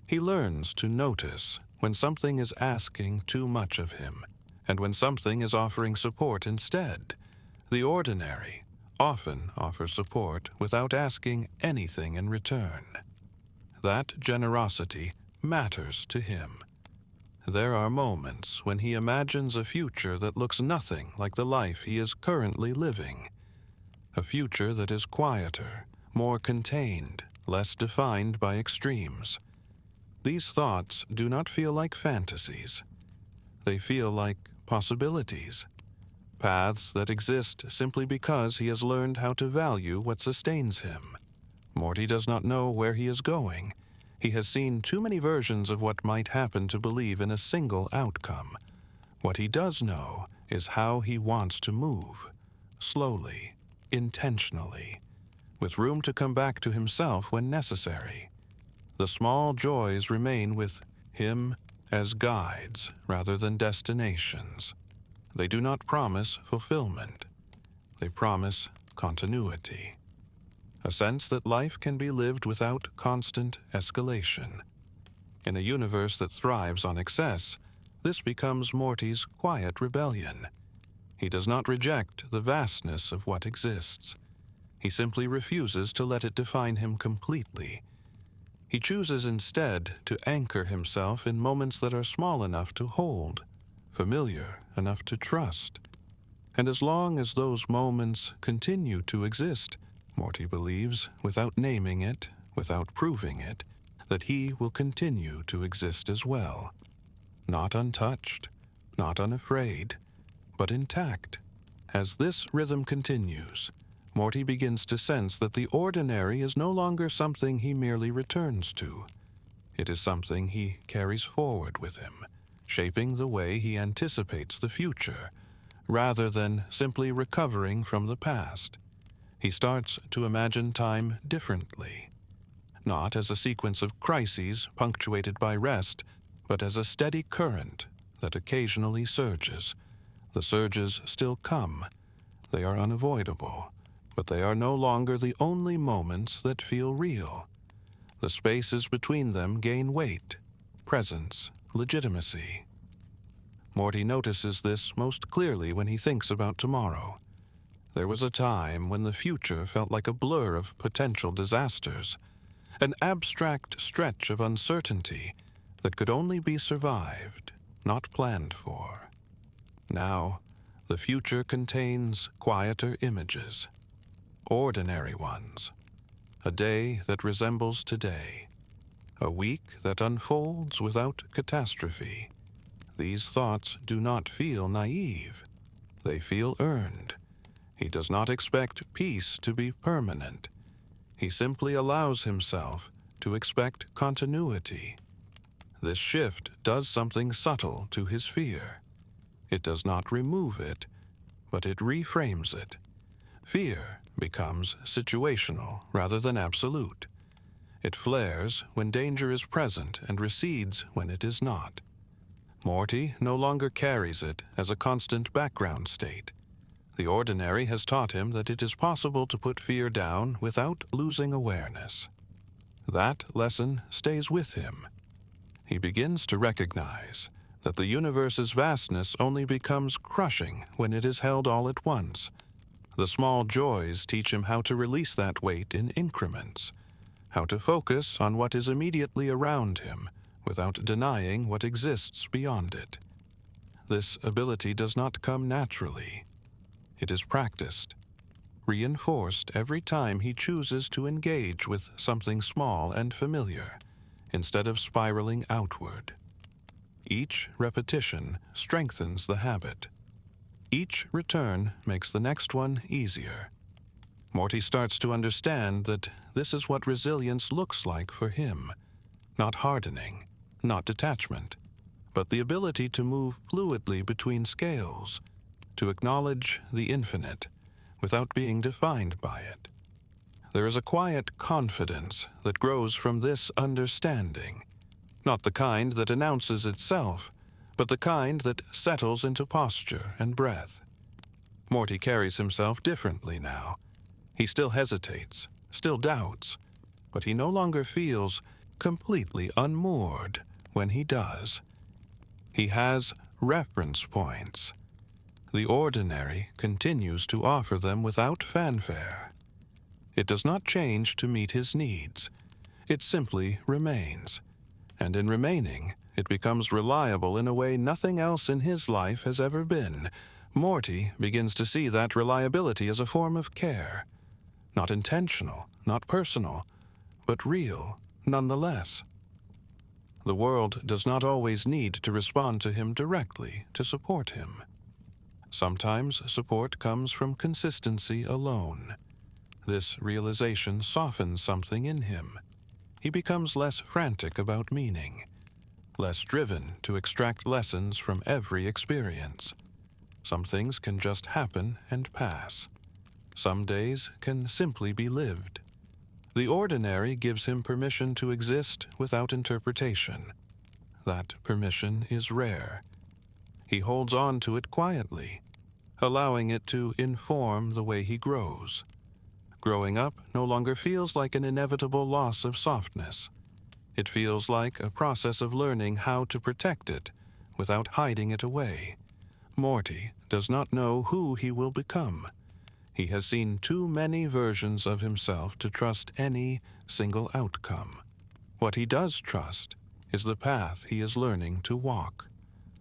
He learns to notice when something is asking too much of him, and when something is offering support instead. The ordinary often offers support without asking anything in return. That generosity matters to him. There are moments when he imagines a future that looks nothing like the life he is currently living. A future that is quieter, more contained, less defined by extremes. These thoughts do not feel like fantasies. They feel like possibilities. Paths that exist simply because he has learned how to value what sustains him. Morty does not know where he is going. He has seen too many versions of what might happen to believe in a single outcome. What he does know is how he wants to move. Slowly, intentionally, with room to come back to himself when necessary. The small joys remain with him as guides rather than destinations. They do not promise fulfillment. They promise continuity. A sense that life can be lived without constant escalation. In a universe that thrives on excess, this becomes Morty's quiet rebellion. He does not reject the vastness of what exists. He simply refuses to let it define him completely. He chooses instead to anchor himself in moments that are small enough to hold, familiar enough to trust. And as long as those moments continue to exist, Morty believes, without naming it, without proving it, that he will continue to exist as well. Not untouched, not unafraid, but intact. As this rhythm continues, Morty begins to sense that the ordinary is no longer something he merely returns to. It is something he carries forward with him, shaping the way he anticipates the future, rather than simply recovering from the past. He starts to imagine time differently, not as a sequence of crises punctuated by rest, but as a steady current that occasionally surges. The surges still come. They are unavoidable, but they are no longer the only moments that feel real. The spaces between them gain weight, presence, legitimacy. Morty notices this most clearly when he thinks about tomorrow. There was a time when the future felt like a blur of potential disasters, an abstract stretch of uncertainty that could only be survived, not planned for. Now, the future contains quieter images, ordinary ones, a day that resembles today, a week that unfolds without catastrophe. These thoughts do not feel naive. They feel earned. He does not expect peace to be permanent. He simply allows himself to expect continuity. This shift does something subtle to his fear. It does not remove it, but it reframes it. Fear becomes situational rather than absolute. It flares when danger is present and recedes when it is not. Morty no longer carries it as a constant background state. The ordinary has taught him that it is possible to put fear down without losing awareness. That lesson stays with him. He begins to recognize that the universe's vastness only becomes crushing when it is held all at once. The small joys teach him how to release that weight in increments, how to focus on what is immediately around him without denying what exists beyond it. This ability does not come naturally. It is practiced, reinforced every time he chooses to engage with something small and familiar, instead of spiraling outward. Each repetition strengthens the habit. Each return makes the next one easier. Morty starts to understand that this is what resilience looks like for him. Not hardening, not detachment, but the ability to move fluidly between scales, to acknowledge the infinite without being defined by it. There is a quiet confidence that grows from this understanding, not the kind that announces itself, but the kind that settles into posture and breath. Morty carries himself differently now. He still hesitates, still doubts, but he no longer feels completely unmoored when he does. He has reference points. The ordinary continues to offer them without fanfare. It does not change to meet his needs. It simply remains. And in remaining, it becomes reliable in a way nothing else in his life has ever been. Morty begins to see that reliability as a form of care. Not intentional, not personal, but real nonetheless. The world does not always need to respond to him directly to support him. Sometimes support comes from consistency alone. This realization softens something in him. He becomes less frantic about meaning, less driven to extract lessons from every experience. Some things can just happen and pass. Some days can simply be lived. The ordinary gives him permission to exist without interpretation. That permission is rare. He holds on to it quietly, allowing it to inform the way he grows. Growing up no longer feels like an inevitable loss of softness. It feels like a process of learning how to protect it without hiding it away. Morty does not know who he will become. He has seen too many versions of himself to trust any single outcome. What he does trust is the path he is learning to walk,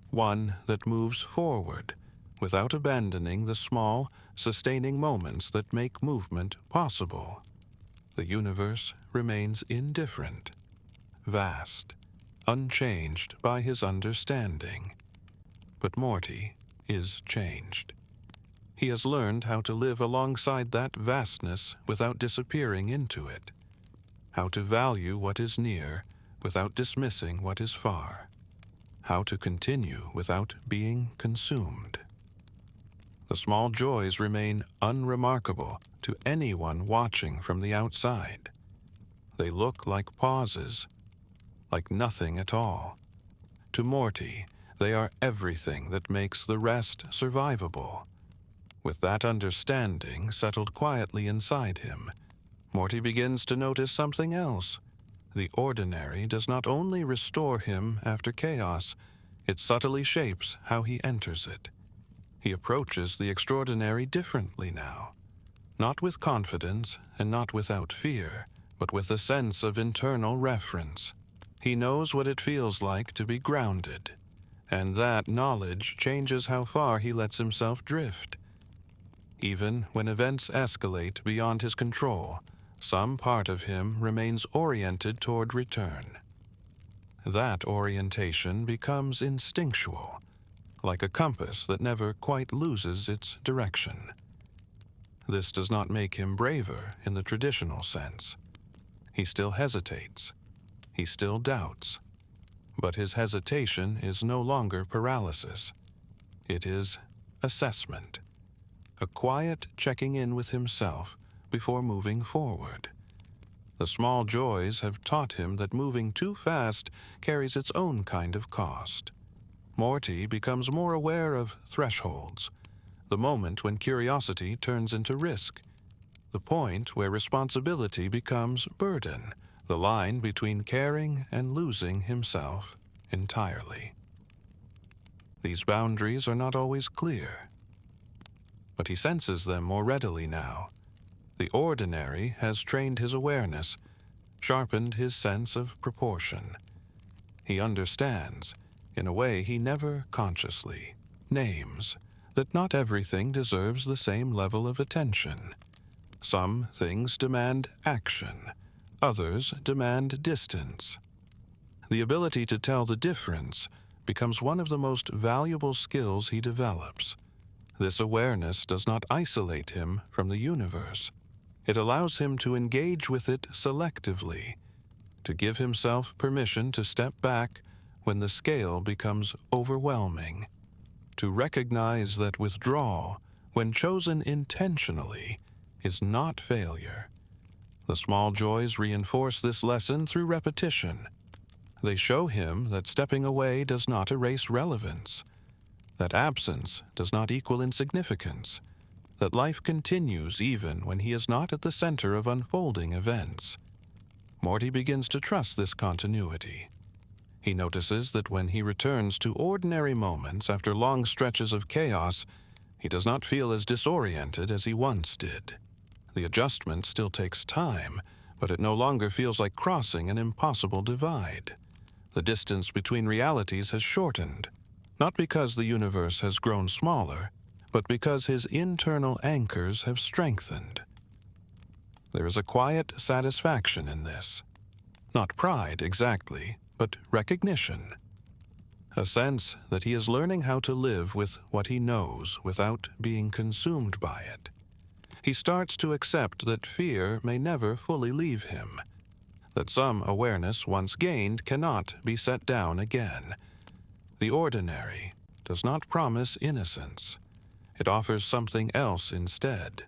one that moves forward without abandoning the small, sustaining moments that make movement possible. The universe remains indifferent, vast, unchanged by his understanding. But Morty is changed. He has learned how to live alongside that vastness without disappearing into it, how to value what is near without dismissing what is far, how to continue without being consumed. The small joys remain unremarkable to anyone watching from the outside. They look like pauses, like nothing at all. To Morty, they are everything that makes the rest survivable. With that understanding settled quietly inside him, Morty begins to notice something else. The ordinary does not only restore him after chaos, it subtly shapes how he enters it. He approaches the extraordinary differently now, not with confidence and not without fear, but with a sense of internal reference. He knows what it feels like to be grounded, and that knowledge changes how far he lets himself drift. Even when events escalate beyond his control, some part of him remains oriented toward return. That orientation becomes instinctual, like a compass that never quite loses its direction. This does not make him braver in the traditional sense. He still hesitates. He still doubts. But his hesitation is no longer paralysis. It is assessment, a quiet checking in with himself before moving forward. The small joys have taught him that moving too fast carries its own kind of cost. Morty becomes more aware of thresholds, the moment when curiosity turns into risk, the point where responsibility becomes burden, the line between caring and losing himself entirely. These boundaries are not always clear, but he senses them more readily now. The ordinary has trained his awareness, sharpened his sense of proportion. He understands, in a way he never consciously names, that not everything deserves the same level of attention. Some things demand action, others demand distance. The ability to tell the difference becomes one of the most valuable skills he develops. This awareness does not isolate him from the universe. It allows him to engage with it selectively, to give himself permission to step back when the scale becomes overwhelming, to recognize that withdrawal, when chosen intentionally, is not failure. The small joys reinforce this lesson through repetition. They show him that stepping away does not erase relevance, that absence does not equal insignificance, that life continues even when he is not at the center of unfolding events. Morty begins to trust this continuity. He notices that when he returns to ordinary moments after long stretches of chaos, he does not feel as disoriented as he once did. The adjustment still takes time, but it no longer feels like crossing an impossible divide. The distance between realities has shortened, not because the universe has grown smaller, but because his internal anchors have strengthened. There is a quiet satisfaction in this. Not pride exactly, but recognition. A sense that he is learning how to live with what he knows without being consumed by it. He starts to accept that fear may never fully leave him, that some awareness once gained cannot be set down again. The ordinary does not promise innocence. It offers something else instead: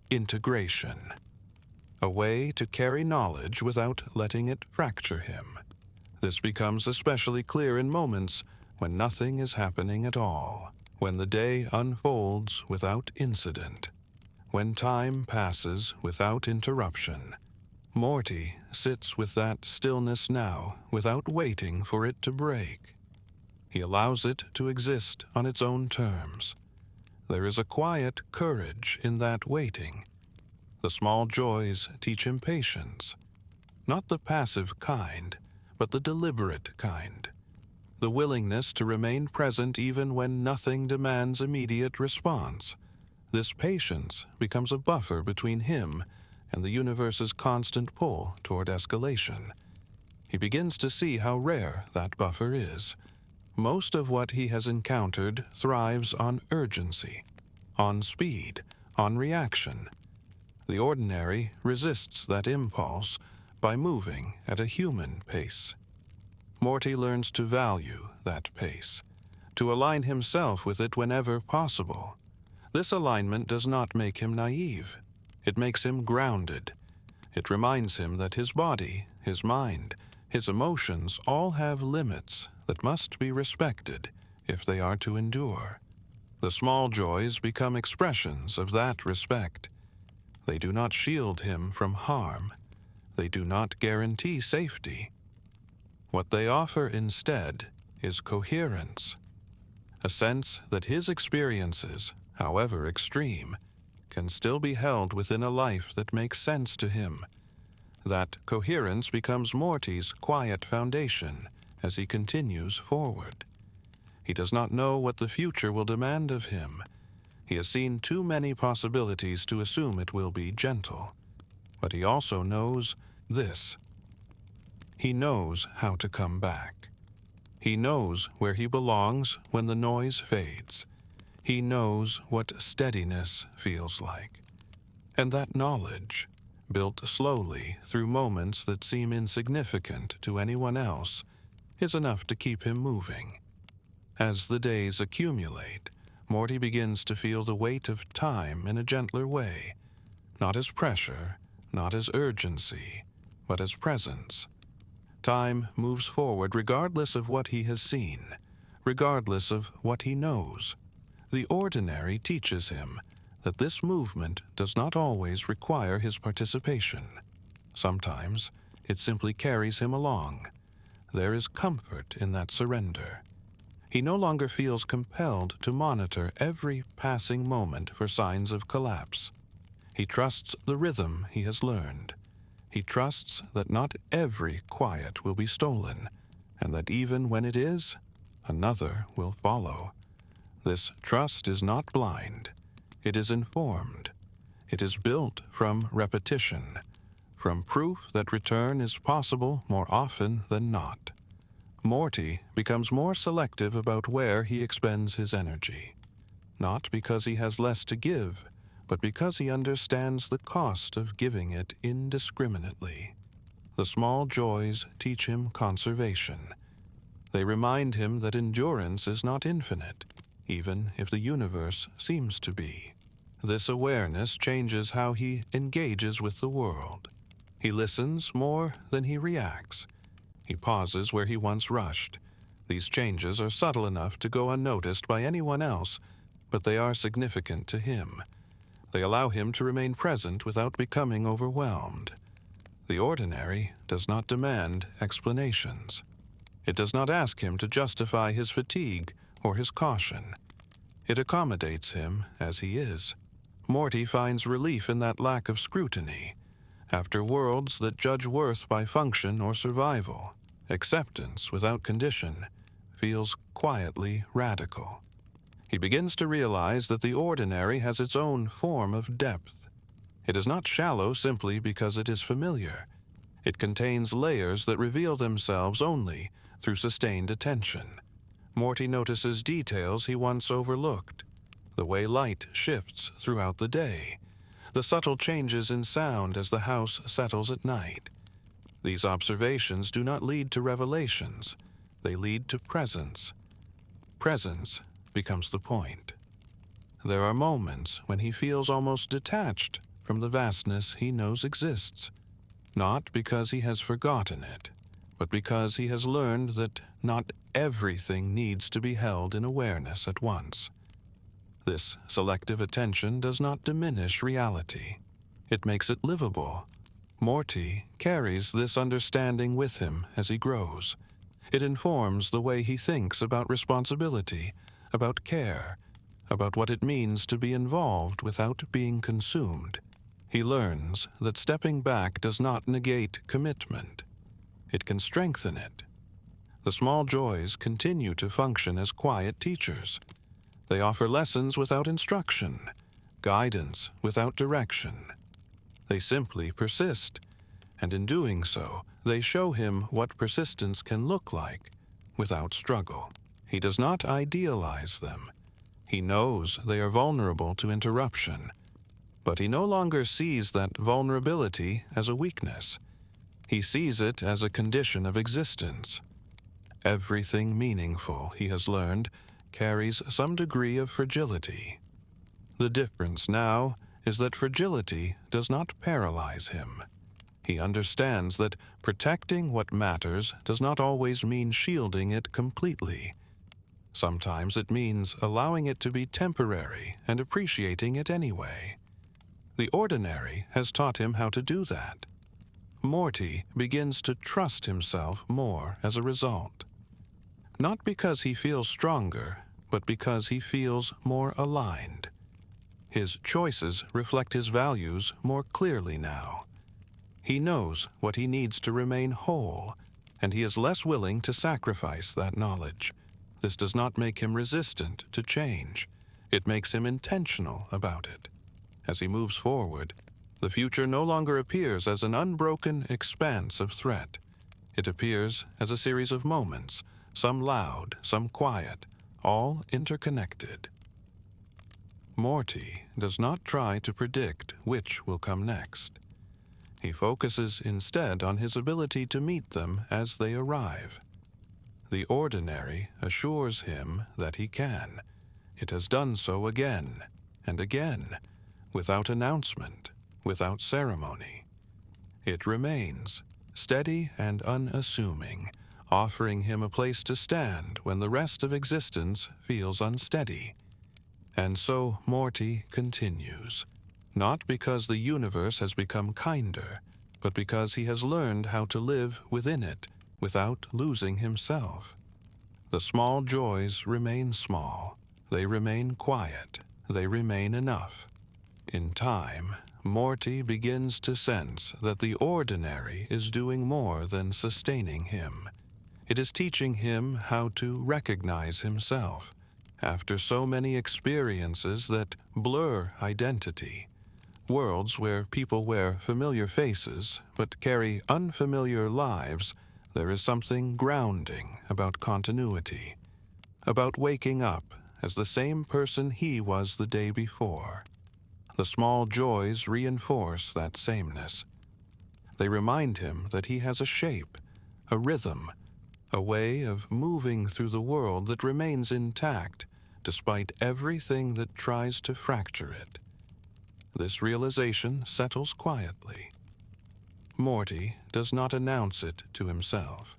integration. A way to carry knowledge without letting it fracture him. This becomes especially clear in moments when nothing is happening at all, when the day unfolds without incident, when time passes without interruption. Morty sits with that stillness now without waiting for it to break. He allows it to exist on its own terms. There is a quiet courage in that waiting. The small joys teach him patience, not the passive kind, but the deliberate kind. The willingness to remain present even when nothing demands immediate response. This patience becomes a buffer between him and the universe's constant pull toward escalation. He begins to see how rare that buffer is. Most of what he has encountered thrives on urgency, on speed, on reaction. The ordinary resists that impulse by moving at a human pace. Morty learns to value that pace, to align himself with it whenever possible. This alignment does not make him naive. It makes him grounded. It reminds him that his body, his mind, his emotions all have limits that must be respected if they are to endure. The small joys become expressions of that respect. They do not shield him from harm. They do not guarantee safety. What they offer instead is coherence, a sense that his experiences, however extreme, can still be held within a life that makes sense to him. That coherence becomes Morty's quiet foundation as he continues forward. He does not know what the future will demand of him. He has seen too many possibilities to assume it will be gentle. But he also knows this. He knows how to come back. He knows where he belongs when the noise fades. He knows what steadiness feels like. And that knowledge, built slowly through moments that seem insignificant to anyone else, is enough to keep him moving. As the days accumulate, Morty begins to feel the weight of time in a gentler way, not as pressure, not as urgency, but as presence. Time moves forward regardless of what he has seen, regardless of what he knows. The ordinary teaches him that this movement does not always require his participation. Sometimes it simply carries him along. There is comfort in that surrender. He no longer feels compelled to monitor every passing moment for signs of collapse. He trusts the rhythm he has learned. He trusts that not every quiet will be stolen, and that even when it is, another will follow. This trust is not blind. It is informed. It is built from repetition, from proof that return is possible more often than not. Morty becomes more selective about where he expends his energy, not because he has less to give, but because he understands the cost of giving it indiscriminately. The small joys teach him conservation. They remind him that endurance is not infinite, even if the universe seems to be. This awareness changes how he engages with the world. He listens more than he reacts. He pauses where he once rushed. These changes are subtle enough to go unnoticed by anyone else, but they are significant to him. They allow him to remain present without becoming overwhelmed. The ordinary does not demand explanations. It does not ask him to justify his fatigue or his caution. It accommodates him as he is. Morty finds relief in that lack of scrutiny. After worlds that judge worth by function or survival, acceptance without condition feels quietly radical. He begins to realize that the ordinary has its own form of depth. It is not shallow simply because it is familiar. It contains layers that reveal themselves only through sustained attention. Morty notices details he once overlooked. The way light shifts throughout the day. The subtle changes in sound as the house settles at night. These observations do not lead to revelations. They lead to presence. Presence becomes the point. There are moments when he feels almost detached from the vastness he knows exists, not because he has forgotten it, but because he has learned that not everything needs to be held in awareness at once. This selective attention does not diminish reality. It makes it livable. Morty carries this understanding with him as he grows. It informs the way he thinks about responsibility, about care, about what it means to be involved without being consumed. He learns that stepping back does not negate commitment. It can strengthen it. The small joys continue to function as quiet teachers. They offer lessons without instruction, guidance without direction. They simply persist, and in doing so, they show him what persistence can look like without struggle. He does not idealize them. He knows they are vulnerable to interruption, but he no longer sees that vulnerability as a weakness. He sees it as a condition of existence. Everything meaningful, he has learned, carries some degree of fragility. The difference now is that fragility does not paralyze him. He understands that protecting what matters does not always mean shielding it completely. Sometimes it means allowing it to be temporary and appreciating it anyway. The ordinary has taught him how to do that. Morty begins to trust himself more as a result. Not because he feels stronger, but because he feels more aligned. His choices reflect his values more clearly now. He knows what he needs to remain whole, and he is less willing to sacrifice that knowledge. This does not make him resistant to change. It makes him intentional about it. As he moves forward, the future no longer appears as an unbroken expanse of threat. It appears as a series of moments, some loud, some quiet, all interconnected. Morty does not try to predict which will come next. He focuses instead on his ability to meet them as they arrive. The ordinary assures him that he can. It has done so again and again, without announcement, without ceremony. It remains, steady and unassuming, offering him a place to stand when the rest of existence feels unsteady. And so Morty continues, not because the universe has become kinder, but because he has learned how to live within it without losing himself. The small joys remain small. They remain quiet. They remain enough. In time, Morty begins to sense that the ordinary is doing more than sustaining him. It is teaching him how to recognize himself. After so many experiences that blur identity, worlds where people wear familiar faces but carry unfamiliar lives, there is something grounding about continuity, about waking up as the same person he was the day before. The small joys reinforce that sameness. They remind him that he has a shape, a rhythm, a way of moving through the world that remains intact despite everything that tries to fracture it. This realization settles quietly. Morty does not announce it to himself.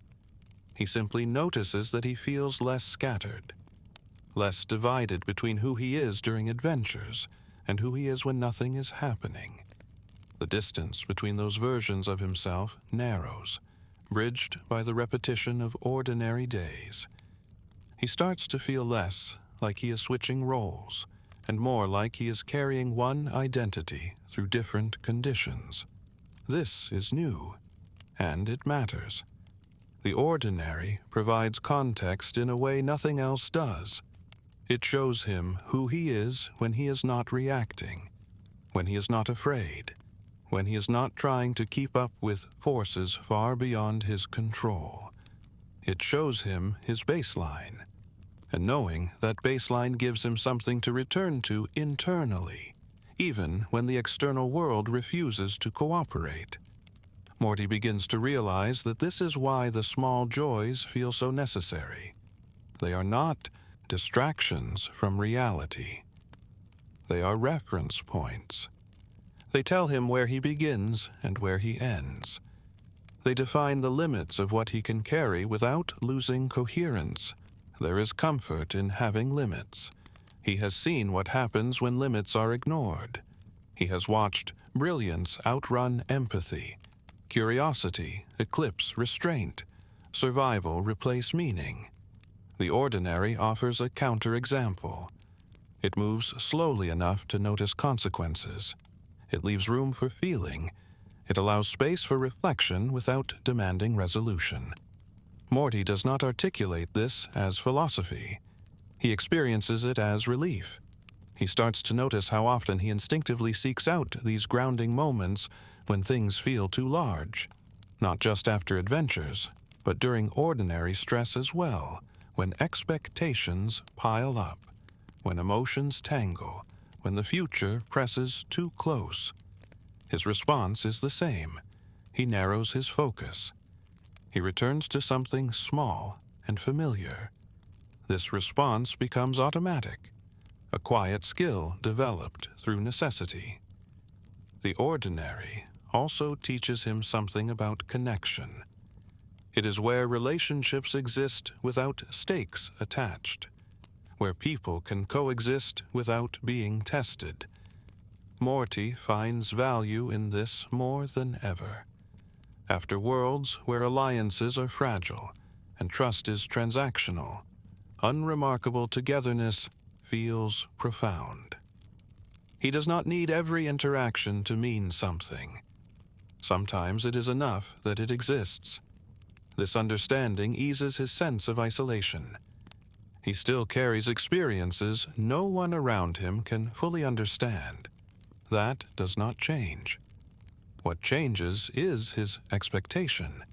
He simply notices that he feels less scattered, less divided between who he is during adventures and who he is when nothing is happening. The distance between those versions of himself narrows, bridged by the repetition of ordinary days. He starts to feel less like he is switching roles, and more like he is carrying one identity through different conditions. This is new, and it matters. The ordinary provides context in a way nothing else does. It shows him who he is when he is not reacting, when he is not afraid, when he is not trying to keep up with forces far beyond his control. It shows him his baseline, and knowing that baseline gives him something to return to internally, even when the external world refuses to cooperate. Morty begins to realize that this is why the small joys feel so necessary. They are not distractions from reality. They are reference points. They tell him where he begins and where he ends. They define the limits of what he can carry without losing coherence. There is comfort in having limits. He has seen what happens when limits are ignored. He has watched brilliance outrun empathy, curiosity eclipse restraint, survival replace meaning. The ordinary offers a counterexample. It moves slowly enough to notice consequences. It leaves room for feeling. It allows space for reflection without demanding resolution. Morty does not articulate this as philosophy. He experiences it as relief. He starts to notice how often he instinctively seeks out these grounding moments when things feel too large, not just after adventures, but during ordinary stress as well, when expectations pile up, when emotions tangle, when the future presses too close. His response is the same. He narrows his focus. He returns to something small and familiar. This response becomes automatic, a quiet skill developed through necessity. The ordinary also teaches him something about connection. It is where relationships exist without stakes attached, where people can coexist without being tested. Morty finds value in this more than ever. After worlds where alliances are fragile and trust is transactional, unremarkable togetherness feels profound. He does not need every interaction to mean something. Sometimes it is enough that it exists. This understanding eases his sense of isolation. He still carries experiences no one around him can fully understand. That does not change. What changes is his expectation.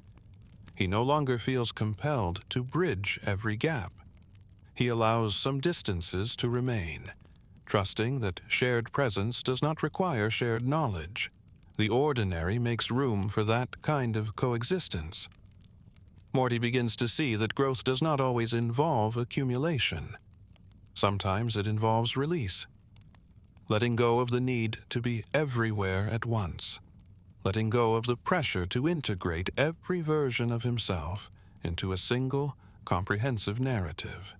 He no longer feels compelled to bridge every gap. He allows some distances to remain, trusting that shared presence does not require shared knowledge. The ordinary makes room for that kind of coexistence. Morty begins to see that growth does not always involve accumulation. Sometimes it involves release. Letting go of the need to be everywhere at once. Letting go of the pressure to integrate every version of himself into a single, comprehensive narrative.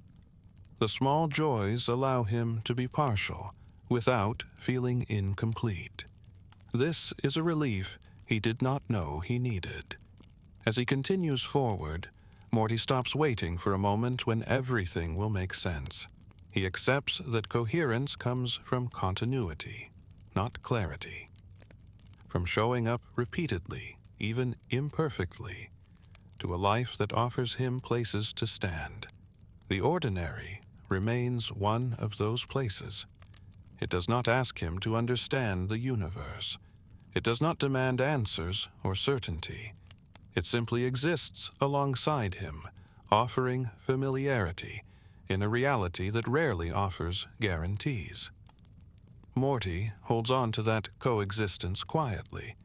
The small joys allow him to be partial, without feeling incomplete. This is a relief he did not know he needed. As he continues forward, Morty stops waiting for a moment when everything will make sense. He accepts that coherence comes from continuity, not clarity. From showing up repeatedly, even imperfectly, to a life that offers him places to stand. The ordinary remains one of those places. It does not ask him to understand the universe. It does not demand answers or certainty. It simply exists alongside him, offering familiarity in a reality that rarely offers guarantees. Morty holds on to that coexistence quietly.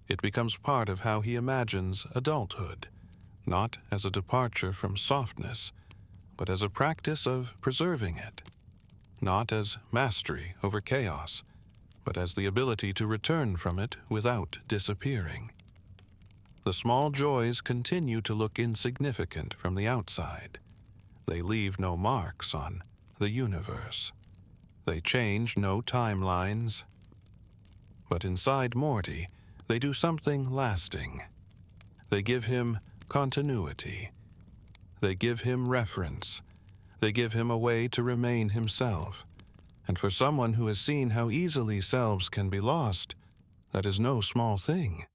It becomes part of how he imagines adulthood, not as a departure from softness, but as a practice of preserving it. Not as mastery over chaos, but as the ability to return from it without disappearing. The small joys continue to look insignificant from the outside. They leave no marks on the universe. They change no timelines. But inside Morty, they do something lasting. They give him continuity. They give him reference. They give him a way to remain himself. And for someone who has seen how easily selves can be lost, that is no small thing.